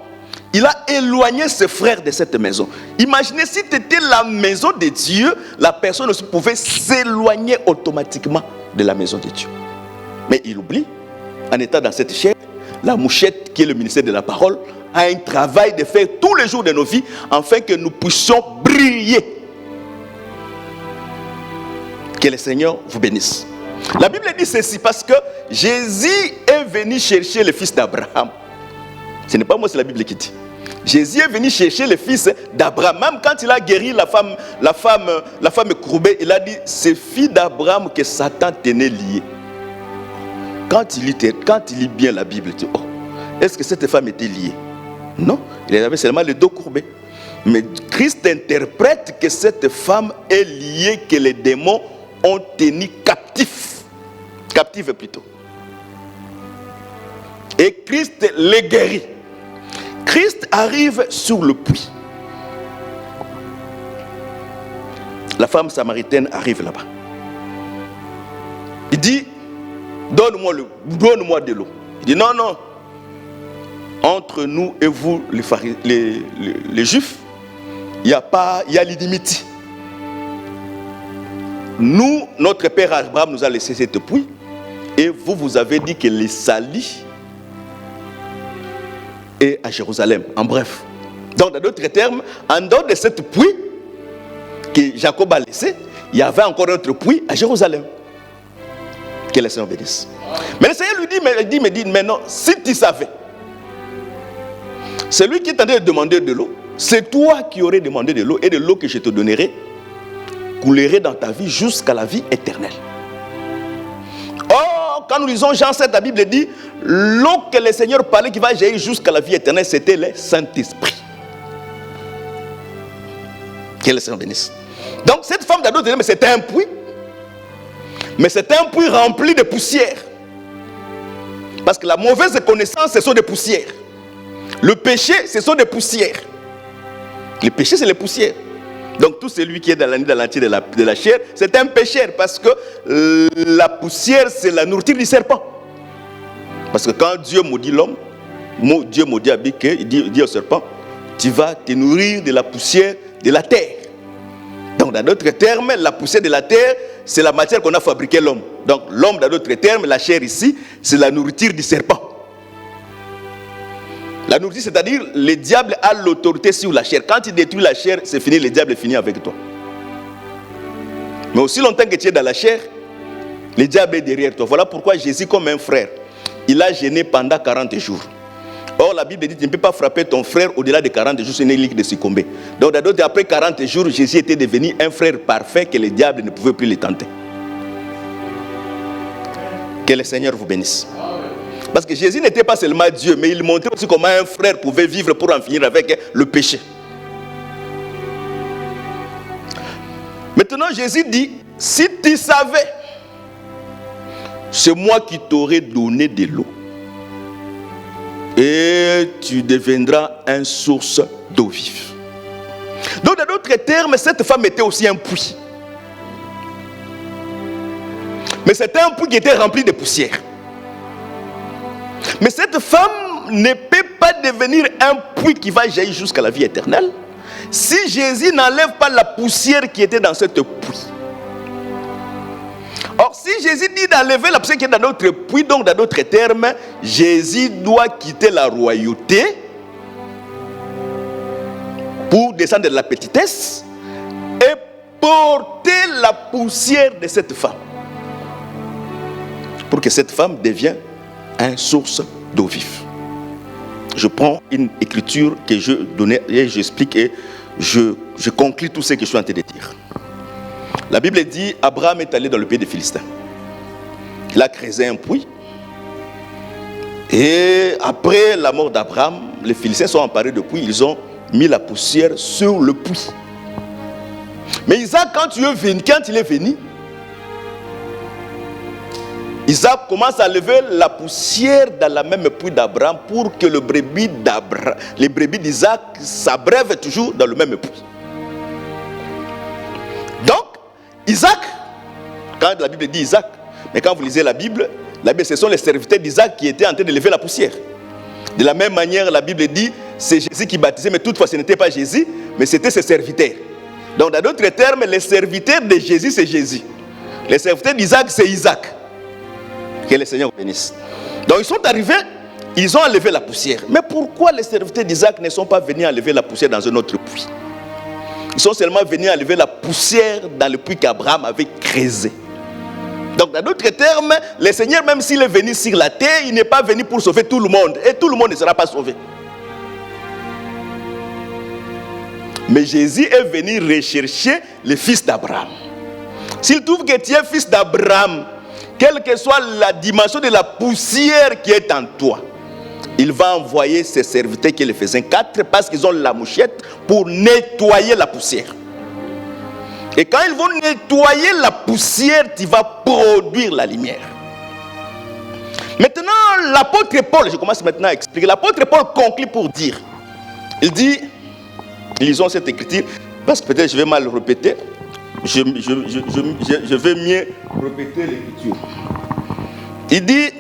Il a éloigné ses frères de cette maison. Imaginez si tu étais la maison de Dieu, la personne aussi pouvait s'éloigner automatiquement de la maison de Dieu. Mais il oublie, en étant dans cette chair, la mouchette qui est le ministère de la parole, a un travail de faire tous les jours de nos vies, afin que nous puissions briller. Que le Seigneur vous bénisse. La Bible dit ceci, parce que Jésus est venu chercher le fils d'Abraham. Ce n'est pas moi, c'est la Bible qui dit. Jésus est venu chercher le fils d'Abraham. Même quand il a guéri la femme courbée, il a dit, c'est fille d'Abraham que Satan tenait lié. Quand il lit bien la Bible, il dit, est-ce que cette femme était liée? Non, il avait seulement les dos courbés. Mais Christ interprète que cette femme est liée, que les démons ont tenu captive plutôt. Et Christ les guérit. Christ arrive sur le puits. La femme samaritaine arrive là-bas. Il dit, donne-moi de l'eau. Il dit, non. Entre nous et vous, les Juifs, il y a l'inimitié. Nous, notre père Abraham nous a laissé cette puits. Et vous avez dit que les salis est à Jérusalem. En bref. Donc, dans d'autres termes, en dehors de cette puits que Jacob a laissé, il y avait encore un autre puits à Jérusalem. Que le Seigneur bénisse. Mais le Seigneur lui dit, mais non, si tu savais, celui qui t'entendait demander de l'eau, c'est toi qui aurais demandé de l'eau, et de l'eau que je te donnerai coulerait dans ta vie jusqu'à la vie éternelle. Or, quand nous lisons Jean 7, la Bible dit, l'eau que le Seigneur parlait qui va jaillir jusqu'à la vie éternelle, c'était le Saint-Esprit. Que le Seigneur bénisse. Donc cette femme d'adultère, mais c'était un puits. Mais c'était un puits rempli de poussière. Parce que la mauvaise connaissance, ce sont des poussières. Le péché, ce sont des poussières. Le péché, c'est les poussières. Donc tout celui qui est dans l'entier de la chair, c'est un pécheur. Parce que la poussière, c'est la nourriture du serpent. Parce que quand Dieu maudit l'homme, Dieu maudit Abiké, il dit au serpent, tu vas te nourrir de la poussière de la terre. Donc dans d'autres termes, la poussière de la terre, c'est la matière qu'on a fabriqué l'homme. Donc l'homme, dans d'autres termes, la chair ici, c'est la nourriture du serpent. La nourriture, c'est-à-dire le diable a l'autorité sur la chair. Quand il détruit la chair, c'est fini, le diable est fini avec toi. Mais aussi longtemps que tu es dans la chair, le diable est derrière toi. Voilà pourquoi Jésus, comme un frère, il a jeûné pendant 40 jours. Or, la Bible dit que tu ne peux pas frapper ton frère au-delà de 40 jours, c'est une ligue de succomber. Donc, après 40 jours, Jésus était devenu un frère parfait que le diable ne pouvait plus le tenter. Que le Seigneur vous bénisse. Parce que Jésus n'était pas seulement Dieu, mais il montrait aussi comment un frère pouvait vivre pour en finir avec le péché. Maintenant, Jésus dit, si tu savais, c'est moi qui t'aurais donné de l'eau. Et tu deviendras une source d'eau vive. Donc, dans d'autres termes, cette femme était aussi un puits. Mais c'était un puits qui était rempli de poussière. Mais cette femme ne peut pas devenir un puits qui va jaillir jusqu'à la vie éternelle si Jésus n'enlève pas la poussière qui était dans cette puits. Or, si Jésus dit d'enlever la poussière qui est dans notre puits, donc dans d'autres termes, Jésus doit quitter la royauté pour descendre de la petitesse et porter la poussière de cette femme. Pour que cette femme devienne une source d'eau vive. Je prends une écriture que je donnais et j'explique et je conclue tout ce que je suis en train de dire. La Bible dit, Abraham est allé dans le pays des Philistins. Il a creusé un puits. Et après la mort d'Abraham, les Philistins sont emparés du puits. Ils ont mis la poussière sur le puits. Mais Isaac, quand il est venu, Isaac commence à lever la poussière dans la même puits d'Abraham pour que les brebis d'Isaac s'abreuvent toujours dans le même puits. Donc, Isaac, quand la Bible dit Isaac, mais quand vous lisez la Bible, ce sont les serviteurs d'Isaac qui étaient en train de lever la poussière. De la même manière, la Bible dit, c'est Jésus qui baptisait, mais toutefois ce n'était pas Jésus, mais c'était ses serviteurs. Donc, dans d'autres termes, les serviteurs de Jésus, c'est Jésus. Les serviteurs d'Isaac, c'est Isaac. Que le Seigneur bénisse. Donc, ils sont arrivés, ils ont enlevé la poussière. Mais pourquoi les serviteurs d'Isaac ne sont pas venus enlever la poussière dans un autre puits? Ils sont seulement venus enlever la poussière dans le puits qu'Abraham avait creusé. Donc, dans d'autres termes, le Seigneur, même s'il est venu sur la terre, il n'est pas venu pour sauver tout le monde. Et tout le monde ne sera pas sauvé. Mais Jésus est venu rechercher le fils d'Abraham. S'il trouve que tu es fils d'Abraham, quelle que soit la dimension de la poussière qui est en toi, il va envoyer ses serviteurs qui le faisaient 4 parce qu'ils ont la mouchette pour nettoyer la poussière. Et quand ils vont nettoyer la poussière, tu vas produire la lumière. Maintenant, l'apôtre Paul, je commence maintenant à expliquer. L'apôtre Paul conclut pour dire, il dit, lisons cette écriture, parce que peut-être je vais mal répéter, je vais mieux répéter l'écriture. Il dit,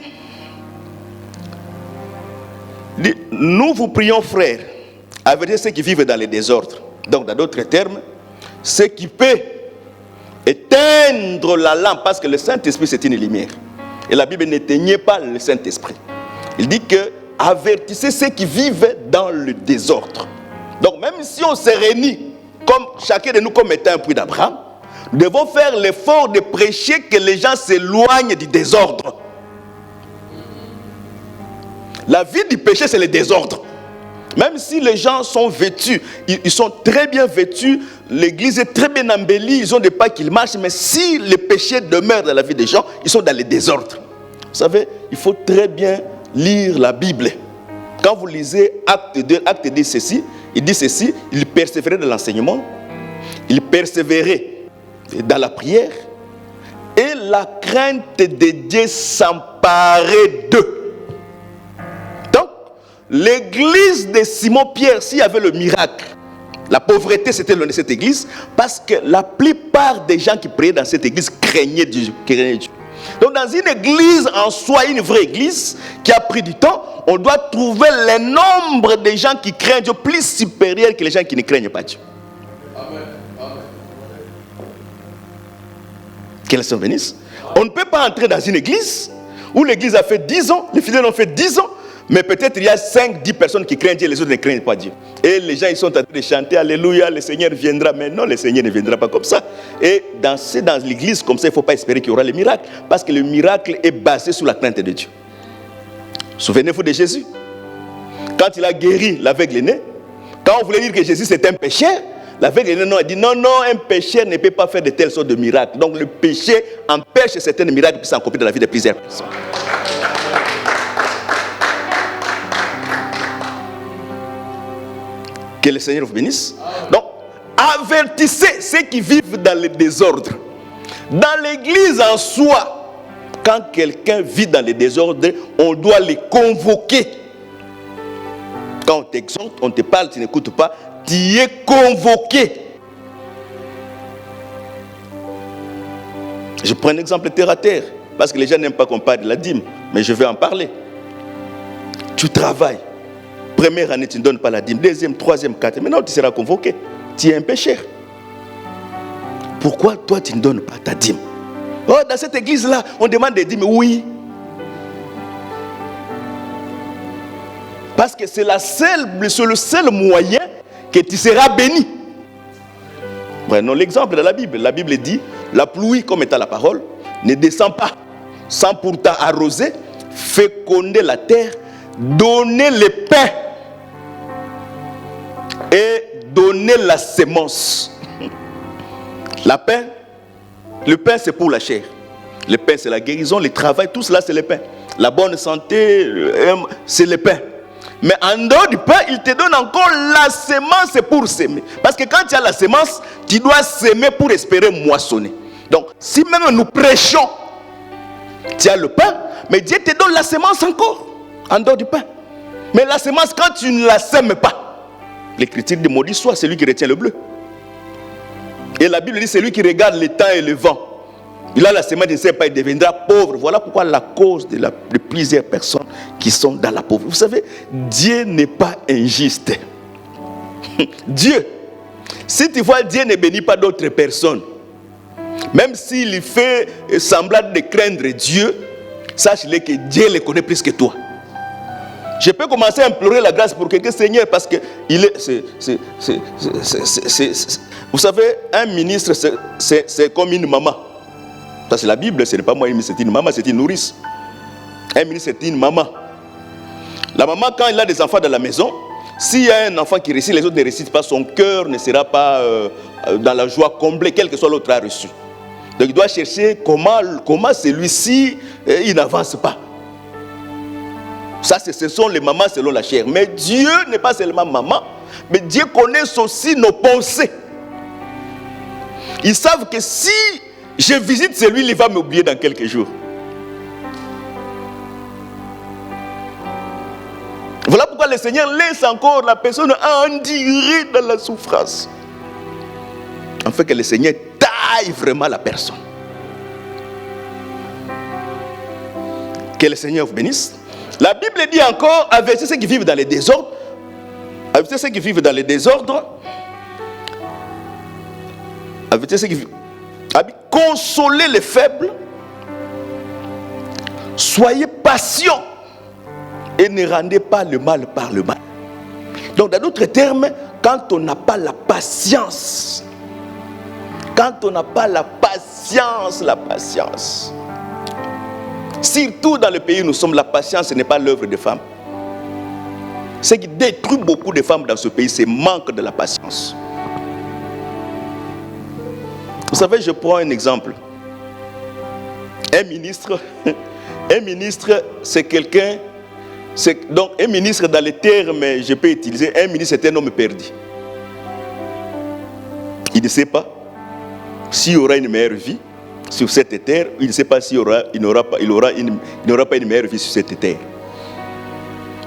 nous vous prions frères, avertissez ceux qui vivent dans les désordres. Donc dans d'autres termes, ceux qui peuvent éteindre la lampe, parce que le Saint-Esprit c'est une lumière. Et la Bible n'éteignait pas le Saint-Esprit. Il dit que avertissez ceux qui vivent dans le désordre. Donc même si on se réunit, comme chacun de nous comme étant un puits d'Abraham, nous devons faire l'effort de prêcher que les gens s'éloignent du désordre. La vie du péché, c'est le désordre. Même si les gens sont vêtus, ils sont très bien vêtus, l'église est très bien embellie, ils ont des pas qu'ils marchent, mais si le péché demeure dans la vie des gens, ils sont dans le désordre. Vous savez, il faut très bien lire la Bible. Quand vous lisez Acte 2 ceci, il dit ceci, il persévérait dans l'enseignement, Ils persévéraient dans la prière et la crainte de Dieu s'emparait d'eux. Donc, l'église de Simon-Pierre, s'il y avait le miracle, la pauvreté c'était dans cette église, parce que la plupart des gens qui priaient dans cette église craignaient Dieu. Donc dans une église en soi, une vraie église qui a pris du temps, on doit trouver le nombre de gens qui craignent Dieu plus supérieur que les gens qui ne craignent pas Dieu. Que le Seigneur bénisse. On ne peut pas entrer dans une église où l'église a fait 10 ans, les fidèles ont fait 10 ans, mais peut-être il y a 5-10 personnes qui craignent Dieu, les autres ne craignent pas Dieu. Et les gens ils sont en train de chanter Alléluia, le Seigneur viendra. Mais non, le Seigneur ne viendra pas comme ça. Et dans l'église comme ça, il ne faut pas espérer qu'il y aura le miracle, parce que le miracle est basé sur la crainte de Dieu. Souvenez-vous de Jésus. Quand il a guéri l'aveugle né, quand on voulait dire que Jésus c'est un pécheur, l'aveugle né a dit non, un pécheur ne peut pas faire de telles sortes de miracles. Donc le péché empêche certains miracles qui s'accomplir dans la vie de plusieurs personnes. Que le Seigneur vous bénisse. Donc, avertissez ceux qui vivent dans le désordre. Dans l'église en soi, quand quelqu'un vit dans le désordre, on doit les convoquer. Quand on t'exhorte, on te parle, tu n'écoutes pas, tu es convoqué. Je prends un exemple terre à terre, parce que les gens n'aiment pas qu'on parle de la dîme, mais je vais en parler. Tu travailles. Première année, tu ne donnes pas la dîme. Deuxième, troisième, quatrième. Maintenant, tu seras convoqué. Tu es un pécheur. Pourquoi toi, tu ne donnes pas ta dîme? Oh, dans cette église-là, on demande des dîmes. Oui. Parce que c'est le seul moyen que tu seras béni. Prenons l'exemple de la Bible. La Bible dit, la pluie, comme étant la parole, ne descend pas sans pourtant arroser, féconder la terre, donner le pain et donner la semence. Le pain c'est pour la chair. Le pain c'est la guérison, le travail, tout cela c'est le pain. La bonne santé, c'est le pain. Mais en dehors du pain, il te donne encore la semence pour s'aimer. Parce que quand tu as la semence, tu dois s'aimer pour espérer moissonner. Donc, si même nous prêchons, tu as le pain, mais Dieu te donne la semence encore, en dehors du pain. Mais la semence, quand tu ne la sèmes pas, l'Écriture dit maudit soit celui qui retient le bleu. Et la Bible dit celui qui regarde le temps et le vent. Il a la semence, il ne sait pas, il deviendra pauvre. Voilà pourquoi la cause de plusieurs personnes qui sont dans la pauvreté. Vous savez, Dieu n'est pas injuste. Dieu, si tu vois, Dieu ne bénit pas d'autres personnes. Même s'il fait semblant de craindre Dieu, sache-le que Dieu le connaît plus que toi. Je peux commencer à implorer la grâce pour quelqu'un, Seigneur, parce que vous savez, un ministre, c'est comme une maman. Ça, c'est la Bible, ce n'est pas moi, c'est une maman, c'est une nourrice. Un ministre, c'est une maman. La maman, quand il a des enfants dans la maison, s'il y a un enfant qui récite, les autres ne récitent pas, son cœur ne sera pas dans la joie comblée, quel que soit l'autre a reçu. Donc il doit chercher comment celui-ci, il n'avance pas. Ça, ce sont les mamans selon la chair. Mais Dieu n'est pas seulement maman, mais Dieu connaît aussi nos pensées. Ils savent que si je visite celui, il va m'oublier dans quelques jours. Voilà pourquoi le Seigneur laisse encore la personne endurer dans la souffrance. Afin que le Seigneur taille vraiment la personne. Que le Seigneur vous bénisse. La Bible dit encore, avertissez ceux qui vivent dans les désordres. Avertissez ceux qui vivent dans les désordres. Avertissez ceux qui vivent. Consolez les faibles. Soyez patients. Et ne rendez pas le mal par le mal. Donc, dans d'autres termes, quand on n'a pas la patience, surtout dans le pays où nous sommes, la patience, ce n'est pas l'œuvre des femmes. Ce qui détruit beaucoup de femmes dans ce pays, c'est le manque de la patience. Vous savez, je prends un exemple. Un ministre, c'est quelqu'un. Donc, un ministre, dans les termes, je peux utiliser, un ministre, c'est un homme perdu. Il ne sait pas s'il y aura une meilleure vie sur cette terre, il ne sait pas s'il n'aura pas une meilleure vie sur cette terre.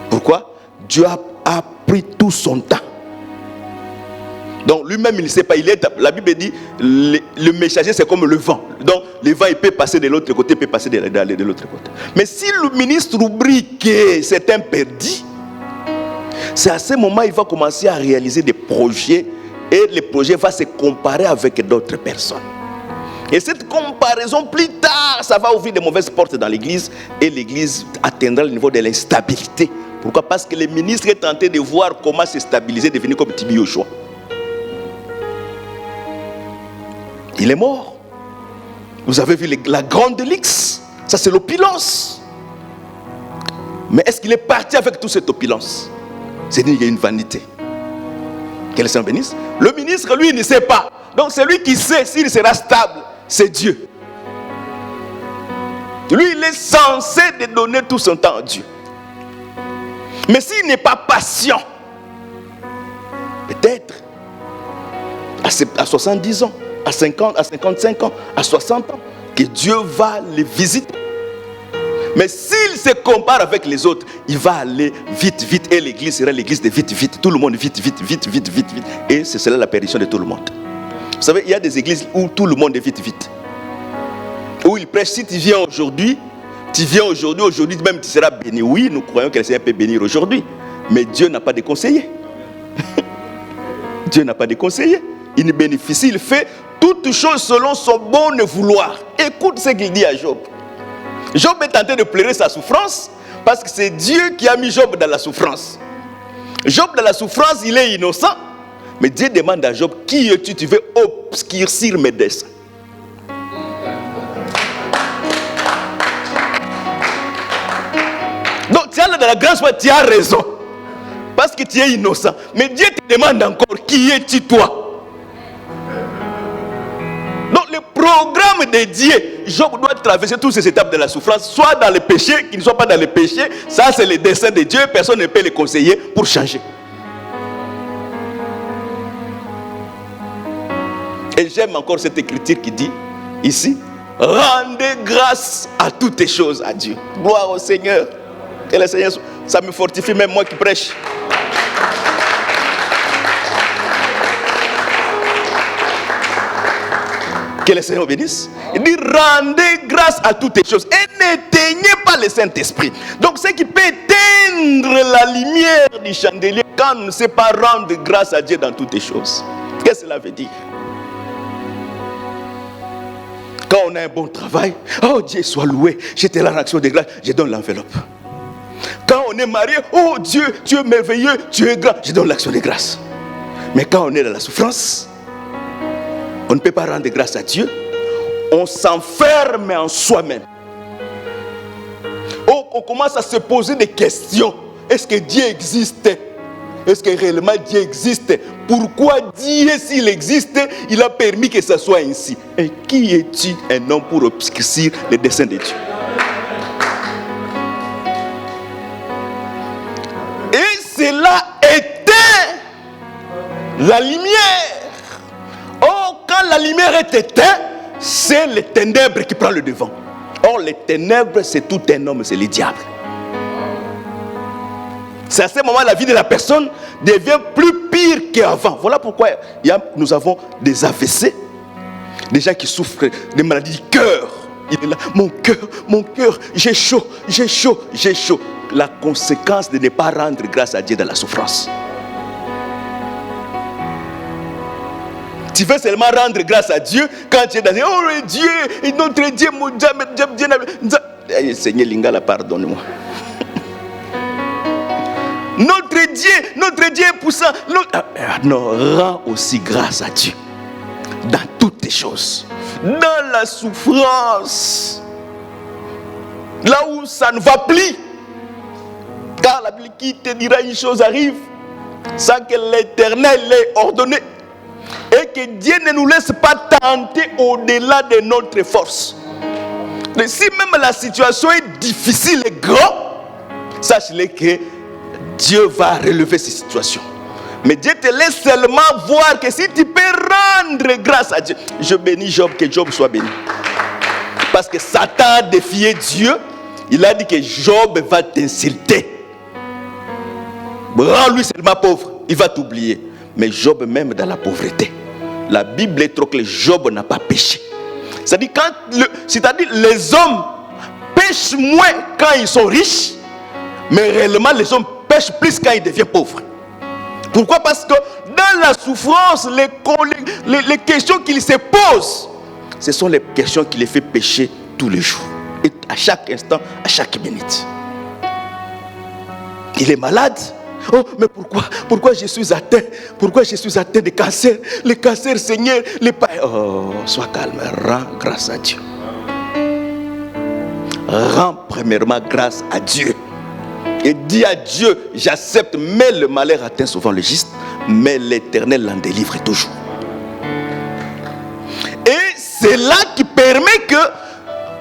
Pourquoi? Dieu a pris tout son temps. Donc lui-même il ne sait pas, la Bible dit le messager c'est comme le vent. Donc le vent il peut passer de l'autre côté, il peut passer de l'autre côté. Mais si le ministre oublie que c'est un perdu, c'est à ce moment qu'il va commencer à réaliser des projets et les projets vont se comparer avec d'autres personnes. Et cette comparaison, plus tard, ça va ouvrir de mauvaises portes dans l'église et l'église atteindra le niveau de l'instabilité. Pourquoi? Parce que le ministre est tenté de voir comment se stabiliser, devenir comme Tibi Yoshua. Il est mort. Vous avez vu la grande Lix, ça c'est l'opulence. Mais est-ce qu'il est parti avec toute cette opulence? C'est dit qu'il y a une vanité. Que le Seigneur bénisse. Le ministre, lui, il ne sait pas. Donc c'est lui qui sait s'il sera stable. C'est Dieu. Lui, il est censé de donner tout son temps à Dieu. Mais s'il n'est pas patient, peut-être à 70 ans, à 50, à 55 ans, à 60 ans, que Dieu va les visiter. Mais s'il se compare avec les autres, il va aller vite, vite. Et l'église sera l'église de vite, vite. Tout le monde vite, vite, vite, vite, vite, vite. Et c'est cela la perdition de tout le monde. Vous savez, il y a des églises où tout le monde est vite, vite. Où ils prêchent, si tu viens aujourd'hui, aujourd'hui même tu seras béni. Oui, nous croyons que le Seigneur peut bénir aujourd'hui. Mais Dieu n'a pas de conseiller. Dieu n'a pas de conseiller. Il ne bénéficie, il fait toutes choses selon son bon vouloir. Écoute ce qu'il dit à Job. Job est tenté de pleurer sa souffrance parce que c'est Dieu qui a mis Job dans la souffrance. Job dans la souffrance, il est innocent. Mais Dieu demande à Job, qui es-tu? Tu veux obscurcir mes desseins. Donc tu as dans la grâce, tu as raison. Parce que tu es innocent. Mais Dieu te demande encore, qui es-tu toi? Donc le programme de Dieu, Job doit traverser toutes ces étapes de la souffrance, soit dans le péché, qu'il ne soit pas dans le péché. Ça c'est le dessein de Dieu, personne ne peut le conseiller pour changer. Et j'aime encore cette écriture qui dit ici, rendez grâce à toutes les choses à Dieu. Gloire au Seigneur. Que le Seigneur, ça me fortifie même moi qui prêche. Que le Seigneur bénisse. Il dit rendez grâce à toutes les choses et n'éteignez pas le Saint-Esprit. Donc ce qui peut éteindre la lumière du chandelier quand on ne sait pas rendre grâce à Dieu dans toutes les choses. Qu'est-ce que cela veut dire? Quand on a un bon travail, oh Dieu soit loué, j'étais là en action de grâce, je donne l'enveloppe. Quand on est marié, oh Dieu, tu es merveilleux, tu es grand, je donne l'action de grâce. Mais quand on est dans la souffrance, on ne peut pas rendre grâce à Dieu, on s'enferme en soi-même. Oh, on commence à se poser des questions. Est-ce que Dieu existe? Est-ce que réellement Dieu existe? Pourquoi Dieu, s'il existe, il a permis que ça soit ainsi? Et qui est-il un homme pour obscurcir les desseins de Dieu? Et cela éteint la lumière. Oh, quand la lumière est éteinte, c'est les ténèbres qui prennent le devant. Or, les ténèbres, c'est tout un homme, c'est le diable. C'est à ce moment la vie de la personne devient plus pire qu'avant. Voilà pourquoi nous avons des AVC, des gens qui souffrent des maladies du cœur. Il est là, mon cœur, j'ai chaud. La conséquence de ne pas rendre grâce à Dieu dans la souffrance. Tu veux seulement rendre grâce à Dieu quand tu es dans oh Dieu, notre Dieu, mon Dieu, Seigneur Lingala, pardonne-moi. Notre Dieu est puissant. Non, rends aussi grâce à Dieu dans toutes les choses. Dans la souffrance, là où ça ne va plus, car la Bible qui te dira une chose arrive sans que l'Éternel l'ait ordonné et que Dieu ne nous laisse pas tenter au-delà de notre force. Mais si même la situation est difficile et grande, sache-le que Dieu va relever ces situations. Mais Dieu te laisse seulement voir que si tu peux rendre grâce à Dieu. Je bénis Job, que Job soit béni. Parce que Satan a défié Dieu. Il a dit que Job va t'insulter. Rends-lui seulement pauvre, il va t'oublier. Mais Job, même dans la pauvreté, la Bible est trop claire, Job n'a pas péché. C'est-à-dire les hommes pêchent moins quand ils sont riches, mais réellement les hommes pêchent plus quand ils deviennent pauvres. Pourquoi? Parce que dans la souffrance, les questions qu'ils se posent, ce sont les questions qui les font pécher tous les jours. Et à chaque instant, à chaque minute. Il est malade. Oh, mais pourquoi je suis atteint? Pourquoi je suis atteint de cancer? Le cancer, Seigneur, oh, sois calme, rends grâce à Dieu. Rends premièrement grâce à Dieu. Et dis à Dieu, j'accepte, mais le malheur atteint souvent le juste, mais l'Éternel l'en délivre toujours. Et c'est là qui permet que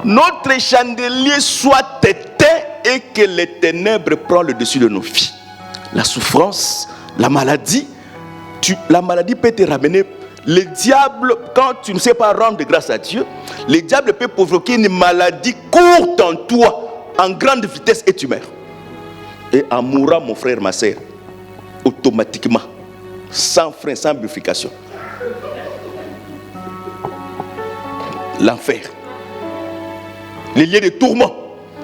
notre chandelier soit éteint et que les ténèbres prennent le dessus de nos vies. La souffrance, la maladie peut te ramener. Le diable, quand tu ne sais pas rendre grâce à Dieu, le diable peut provoquer une maladie courte en toi, en grande vitesse, et tu meurs. Et en mourant, mon frère, ma soeur, automatiquement, sans frein, sans bifurcation, l'enfer, les lieux de tourment.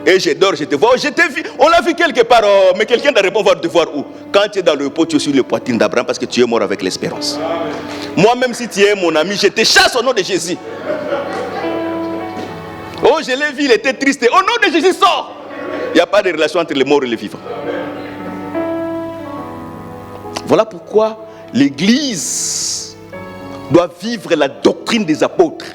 Et je dors, je te vois, je t'ai vu, on l'a vu quelque part, mais quelqu'un doit répondre, va te voir où? Quand tu es dans le repos, tu es sur le poitrine d'Abraham parce que tu es mort avec l'espérance. Moi, même si tu es mon ami, je te chasse au nom de Jésus. Oh, je l'ai vu, il était triste. Au nom de Jésus, sors. Il n'y a pas de relation entre les morts et les vivants. Voilà pourquoi l'Église doit vivre la doctrine des apôtres.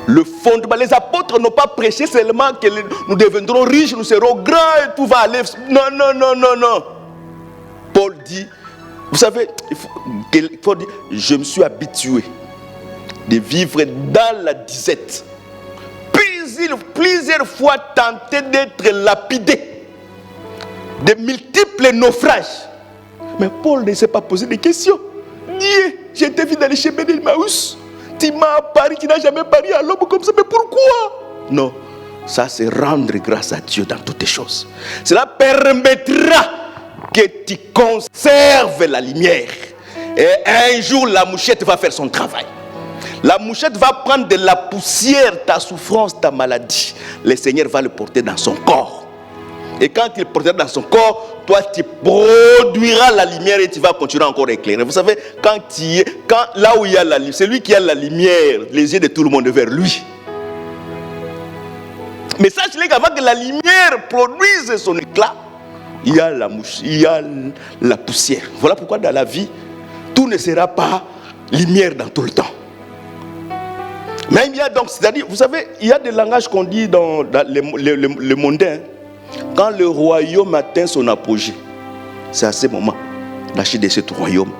Le fondement, les apôtres n'ont pas prêché seulement que nous deviendrons riches, nous serons grands et tout va aller. Non, non, non, non, non. Paul dit, vous savez, il faut dire, je me suis habitué de vivre dans la disette. Plusieurs fois tenté d'être lapidé, de multiples naufrages. Mais Paul ne s'est pas posé de questions. Dieu, j'ai été vu dans les chemins d'Emmaüs. Tu m'as apparu, tu n'as jamais pari à l'homme comme ça. Mais pourquoi? Non, ça c'est rendre grâce à Dieu dans toutes les choses. Cela permettra que tu conserves la lumière. Et un jour, la mouchette va faire son travail. La mouchette va prendre de la poussière, ta souffrance, ta maladie. Le Seigneur va le porter dans son corps. Et quand il le portera dans son corps, toi tu produiras la lumière et tu vas continuer encore à éclairer. Vous savez, là où il y a la lumière, c'est lui qui a la lumière, les yeux de tout le monde vers lui. Mais sachez qu'avant que la lumière produise son éclat, il y a la mouche, il y a la poussière. Voilà pourquoi dans la vie, tout ne sera pas lumière dans tout le temps. Mais il y a donc, c'est-à-dire, vous savez, il y a des langages qu'on dit dans le mondain. Quand le royaume atteint son apogée, c'est à ce moment, la chute de ce royaume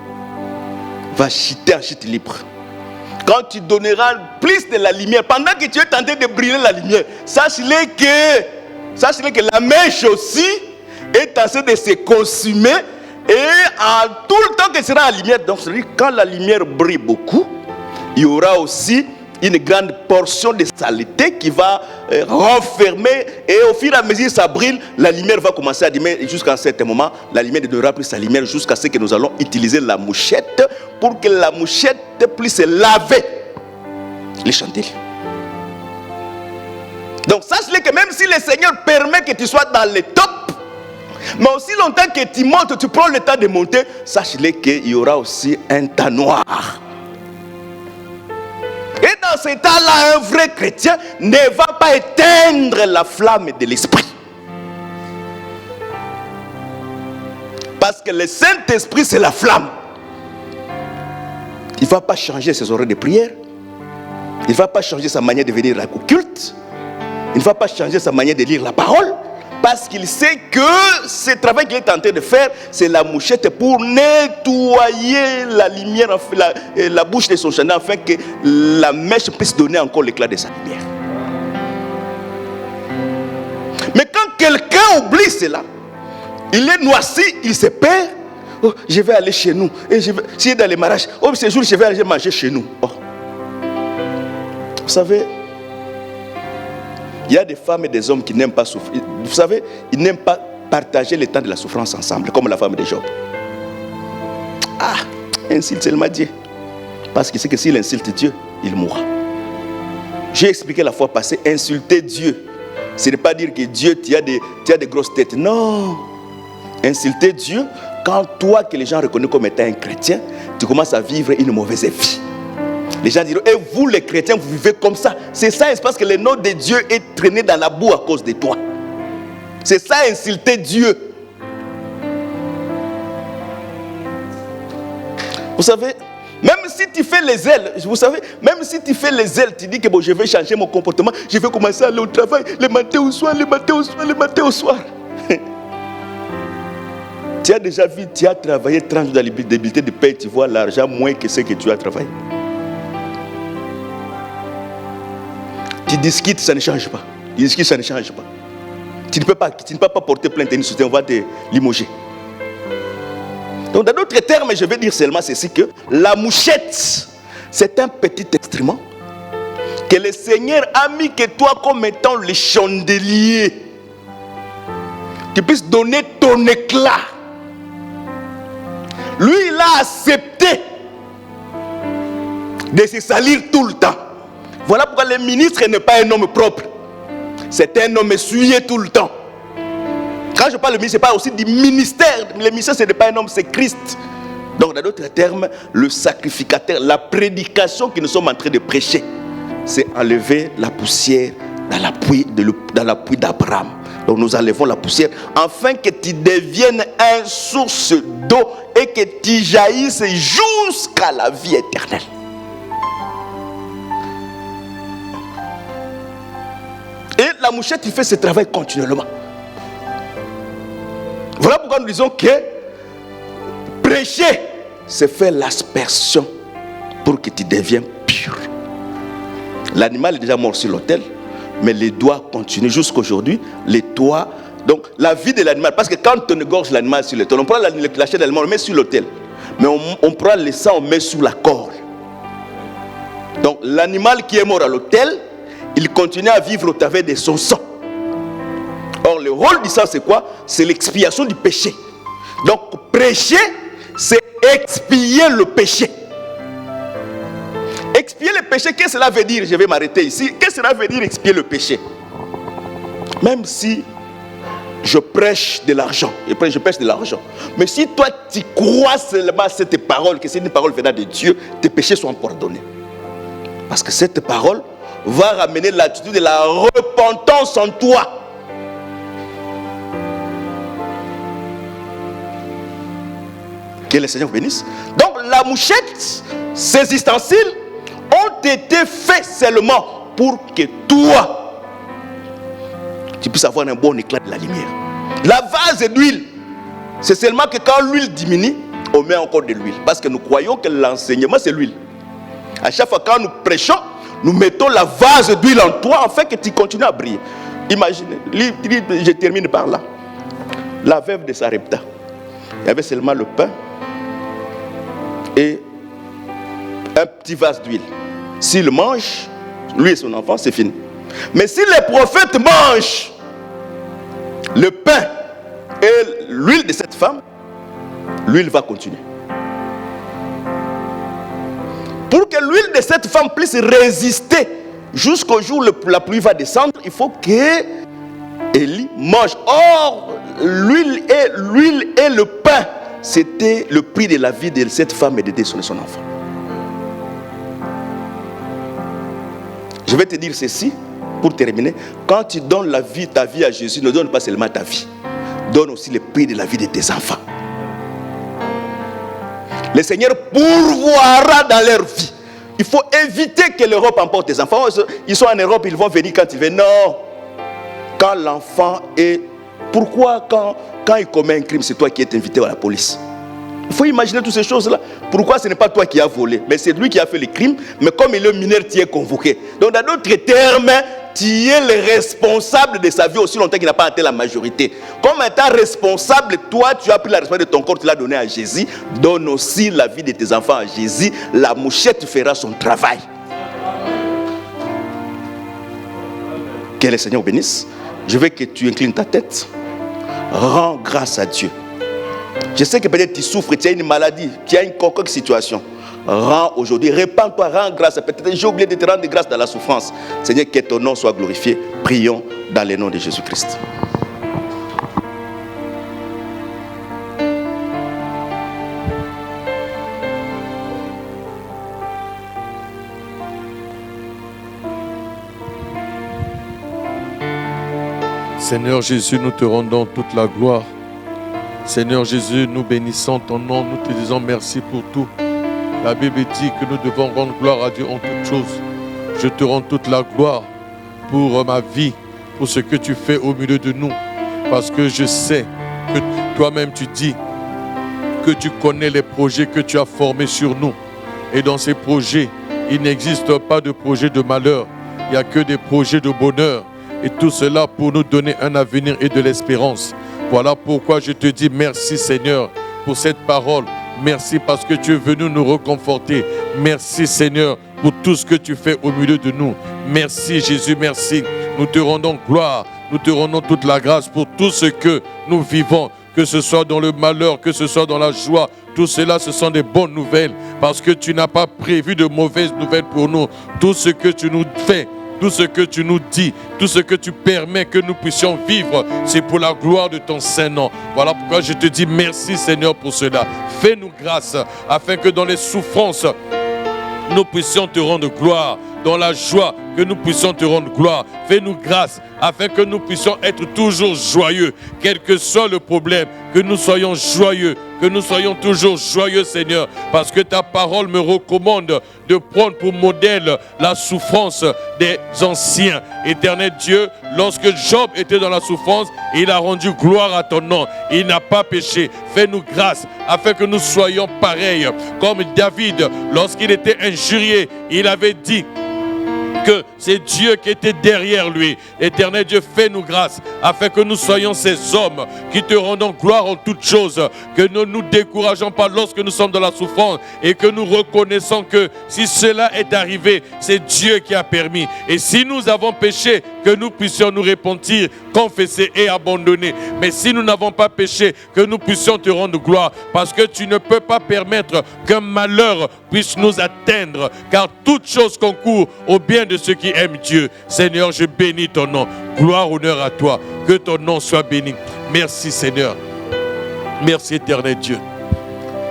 va chuter en chute libre. Quand tu donneras plus de la lumière, pendant que tu es tenté de brûler la lumière, sache-le que la mèche aussi est en train de se consumer et en tout le temps que sera la lumière. Donc, c'est-à-dire quand la lumière brille beaucoup, il y aura aussi une grande portion de saleté qui va renfermer, et au fur et à mesure que ça brille, la lumière va commencer à diminuer jusqu'à un certain moment. La lumière ne donnera plus sa lumière jusqu'à ce que nous allons utiliser la mouchette pour que la mouchette puisse laver les chandeliers. Donc sache-le que même si le Seigneur permet que tu sois dans le top, mais aussi longtemps que tu montes, tu prends le temps de monter, sache-le qu'il y aura aussi un tas noir. Et dans ce temps-là, un vrai chrétien ne va pas éteindre la flamme de l'esprit. Parce que le Saint-Esprit, c'est la flamme. Il ne va pas changer ses horaires de prière. Il ne va pas changer sa manière de venir au culte. Il ne va pas changer sa manière de lire la parole. Parce qu'il sait que ce travail qu'il est en train de faire, c'est la mouchette pour nettoyer la lumière, la bouche de son chandelier, afin que la mèche puisse donner encore l'éclat de sa lumière. Mais quand quelqu'un oublie cela, il est noirci, il se perd, oh, je vais aller chez nous. Et je vais, si dans les mariages, oh, ce jour, je vais aller manger chez nous. Oh. Vous savez, il y a des femmes et des hommes qui n'aiment pas souffrir. Vous savez, ils n'aiment pas partager le temps de la souffrance ensemble, comme la femme de Job. Ah, insulte seulement Dieu. Parce que c'est que s'il insulte Dieu, il mourra. J'ai expliqué la fois passée, insulter Dieu, ce n'est pas dire que Dieu, tu as des grosses têtes. Non. Insulter Dieu, quand toi, que les gens reconnaissent comme étant un chrétien, tu commences à vivre une mauvaise vie. Les gens diront, et vous les chrétiens, vous vivez comme ça. C'est ça, c'est parce que le nom de Dieu est traîné dans la boue à cause de toi. C'est ça, insulter Dieu. Vous savez, même si tu fais les ailes, vous savez, même si tu fais les ailes, tu dis que bon, je vais changer mon comportement, je vais commencer à aller au travail, le matin au soir, le matin au soir, le matin au soir. Tu as déjà vu, tu as travaillé 30 jours dans les bulletins de paie, tu vois l'argent moins que ce que tu as travaillé. Tu discutes, ça ne change pas. Tu discutes, ça ne change pas. Tu ne peux pas porter plainte et nous soutenir, on va te limoger. Donc, dans d'autres termes, je vais dire seulement ceci, que la mouchette, c'est un petit instrument que le Seigneur a mis que toi comme étant le chandelier, qui puisse donner ton éclat. Lui, il a accepté de se salir tout le temps. Voilà pourquoi le ministre n'est pas un homme propre. C'est un homme essuyé tout le temps. Quand je parle de ministre, je parle aussi du ministère. Le ministère, ce n'est pas un homme, c'est Christ. Donc, dans d'autres termes, le sacrificateur, la prédication que nous sommes en train de prêcher, c'est enlever la poussière dans l'appui d'Abraham. Donc, nous enlevons la poussière afin que tu deviennes une source d'eau et que tu jaillisses jusqu'à la vie éternelle. Et la mouchette, il fait ce travail continuellement. Voilà pourquoi nous disons que prêcher, c'est faire l'aspersion pour que tu deviennes pur. L'animal est déjà mort sur l'autel, mais les doigts continuent jusqu'aujourd'hui. Les doigts, donc la vie de l'animal, parce que quand on égorge l'animal sur l'autel, on prend la chair de l'animal, on met sur l'autel, mais on prend le sang, on met sous la corde. Donc l'animal qui est mort à l'autel, il continue à vivre au travers de son sang. Or, le rôle du sang, c'est quoi? C'est l'expiation du péché. Donc, prêcher, c'est expier le péché. Expier le péché, qu'est-ce que cela veut dire? Je vais m'arrêter ici. Qu'est-ce que cela veut dire, expier le péché? Même si je prêche de l'argent, je prêche de l'argent. Mais si toi, tu crois seulement à cette parole, que c'est une parole venant de Dieu, tes péchés sont pardonnés. Parce que cette parole va ramener l'attitude de la repentance en toi. Que le Seigneur vous bénisse. Donc la mouchette, ces ustensiles ont été faits seulement pour que toi, tu puisses avoir un bon éclat de la lumière. La vase d'huile, c'est seulement que quand l'huile diminue, on met encore de l'huile. Parce que nous croyons que l'enseignement, c'est l'huile. À chaque fois quand nous prêchons, nous mettons la vase d'huile en toi afin que tu continues à briller. Imaginez, je termine par là. La veuve de Sarepta, il y avait seulement le pain et un petit vase d'huile. S'il mange, lui et son enfant, c'est fini. Mais si les prophètes mangent le pain et l'huile de cette femme, l'huile va continuer. Pour que l'huile de cette femme puisse résister jusqu'au jour où la pluie va descendre, il faut que Élie mange. Or, l'huile et le pain, c'était le prix de la vie de cette femme et de son enfant. Je vais te dire ceci pour terminer. Quand tu donnes ta vie à Jésus, ne donne pas seulement ta vie, donne aussi le prix de la vie de tes enfants. Le Seigneur pourvoira dans leur vie. Il faut éviter que l'Europe emporte tes enfants. Ils sont en Europe, ils vont venir quand ils viennent. Non. Quand l'enfant est... Pourquoi quand il commet un crime, c'est toi qui es invité à la police? Il faut imaginer toutes ces choses-là. Pourquoi ce n'est pas toi qui as volé, mais c'est lui qui a fait le crime. Mais comme il est mineur, tu es convoqué. Donc dans d'autres termes, tu es le responsable de sa vie aussi longtemps qu'il n'a pas atteint la majorité. Comme étant responsable, toi, tu as pris la responsabilité de ton corps, tu l'as donné à Jésus. Donne aussi la vie de tes enfants à Jésus. La mouchette fera son travail. Que le Seigneur bénisse. Je veux que tu inclines ta tête. Rends grâce à Dieu. Je sais que peut-être tu souffres, tu as une maladie, tu as une quelconque situation. Rends aujourd'hui, répands-toi, rends grâce. Peut-être j'ai oublié de te rendre grâce dans la souffrance. Seigneur, que ton nom soit glorifié. Prions dans le nom de Jésus-Christ. Seigneur Jésus, nous te rendons toute la gloire. Seigneur Jésus, nous bénissons ton nom, nous te disons merci pour tout. La Bible dit que nous devons rendre gloire à Dieu en toutes choses. Je te rends toute la gloire pour ma vie, pour ce que tu fais au milieu de nous. Parce que je sais que toi-même tu dis que tu connais les projets que tu as formés sur nous. Et dans ces projets, il n'existe pas de projet de malheur. Il n'y a que des projets de bonheur. Et tout cela pour nous donner un avenir et de l'espérance. Voilà pourquoi je te dis merci Seigneur pour cette parole. Merci parce que tu es venu nous reconforter. Merci Seigneur pour tout ce que tu fais au milieu de nous. Merci Jésus, merci. Nous te rendons gloire, nous te rendons toute la grâce pour tout ce que nous vivons. Que ce soit dans le malheur, que ce soit dans la joie. Tout cela, ce sont des bonnes nouvelles. Parce que tu n'as pas prévu de mauvaises nouvelles pour nous. Tout ce que tu nous fais, tout ce que tu nous dis, tout ce que tu permets que nous puissions vivre, c'est pour la gloire de ton Saint-Nom. Voilà pourquoi je te dis merci Seigneur pour cela. Fais-nous grâce afin que dans les souffrances, nous puissions te rendre gloire. Dans la joie, que nous puissions te rendre gloire. Fais-nous grâce afin que nous puissions être toujours joyeux. Quel que soit le problème, que nous soyons joyeux. Que nous soyons toujours joyeux, Seigneur, parce que ta parole me recommande de prendre pour modèle la souffrance des anciens. Éternel Dieu, lorsque Job était dans la souffrance, il a rendu gloire à ton nom. Il n'a pas péché. Fais-nous grâce afin que nous soyons pareils. Comme David, lorsqu'il était injurié, il avait dit que c'est Dieu qui était derrière lui. Éternel Dieu, fais-nous grâce afin que nous soyons ces hommes qui te rendons gloire en toutes choses, que nous ne nous décourageons pas lorsque nous sommes dans la souffrance et que nous reconnaissons que si cela est arrivé, c'est Dieu qui a permis. Et si nous avons péché, que nous puissions nous repentir, confesser et abandonner. Mais si nous n'avons pas péché, que nous puissions te rendre gloire, parce que tu ne peux pas permettre qu'un malheur puisse nous atteindre, car toute chose concourt au bien de ceux qui aiment Dieu. Seigneur, je bénis ton nom. Gloire, honneur à toi. Que ton nom soit béni. Merci Seigneur. Merci éternel Dieu.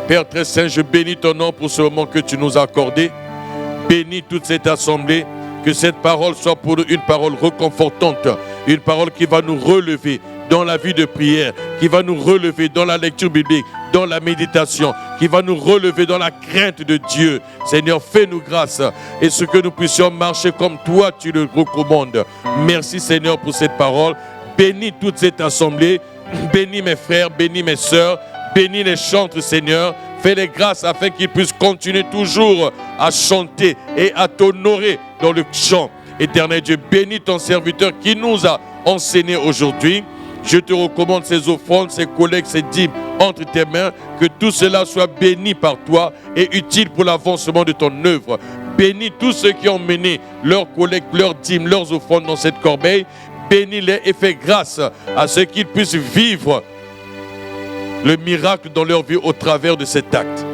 Père très saint, je bénis ton nom pour ce moment que tu nous as accordé. Bénis toute cette assemblée. Que cette parole soit pour nous une parole réconfortante. Une parole qui va nous relever dans la vie de prière, qui va nous relever dans la lecture biblique, dans la méditation, qui va nous relever dans la crainte de Dieu. Seigneur, fais-nous grâce et ce que nous puissions marcher comme toi tu le recommandes. Merci Seigneur pour cette parole. Bénis toute cette assemblée, bénis mes frères, bénis mes sœurs, bénis les chantres Seigneur. Fais-les grâces afin qu'ils puissent continuer toujours à chanter et à t'honorer dans le chant. Éternel Dieu, bénis ton serviteur qui nous a enseigné aujourd'hui. Je te recommande ces offrandes, ces collègues, ces dîmes entre tes mains. Que tout cela soit béni par toi et utile pour l'avancement de ton œuvre. Bénis tous ceux qui ont mené leurs collègues, leurs dîmes, leurs offrandes dans cette corbeille. Bénis-les et fais grâce à ce qu'ils puissent vivre le miracle dans leur vie au travers de cet acte.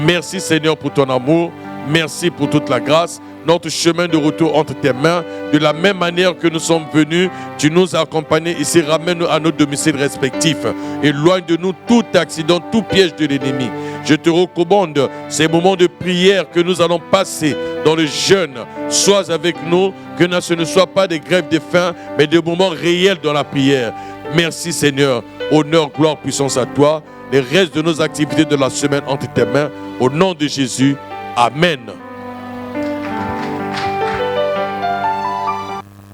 Merci Seigneur pour ton amour. Merci pour toute la grâce. Notre chemin de retour entre tes mains. De la même manière que nous sommes venus, tu nous as accompagnés ici. Ramène-nous à nos domiciles respectifs. Éloigne de nous tout accident, tout piège de l'ennemi. Je te recommande ces moments de prière que nous allons passer dans le jeûne. Sois avec nous, que ce ne soit pas des grèves de faim, mais des moments réels dans la prière. Merci Seigneur. Honneur, gloire, puissance à toi. Les restes de nos activités de la semaine entre tes mains. Au nom de Jésus. Amen.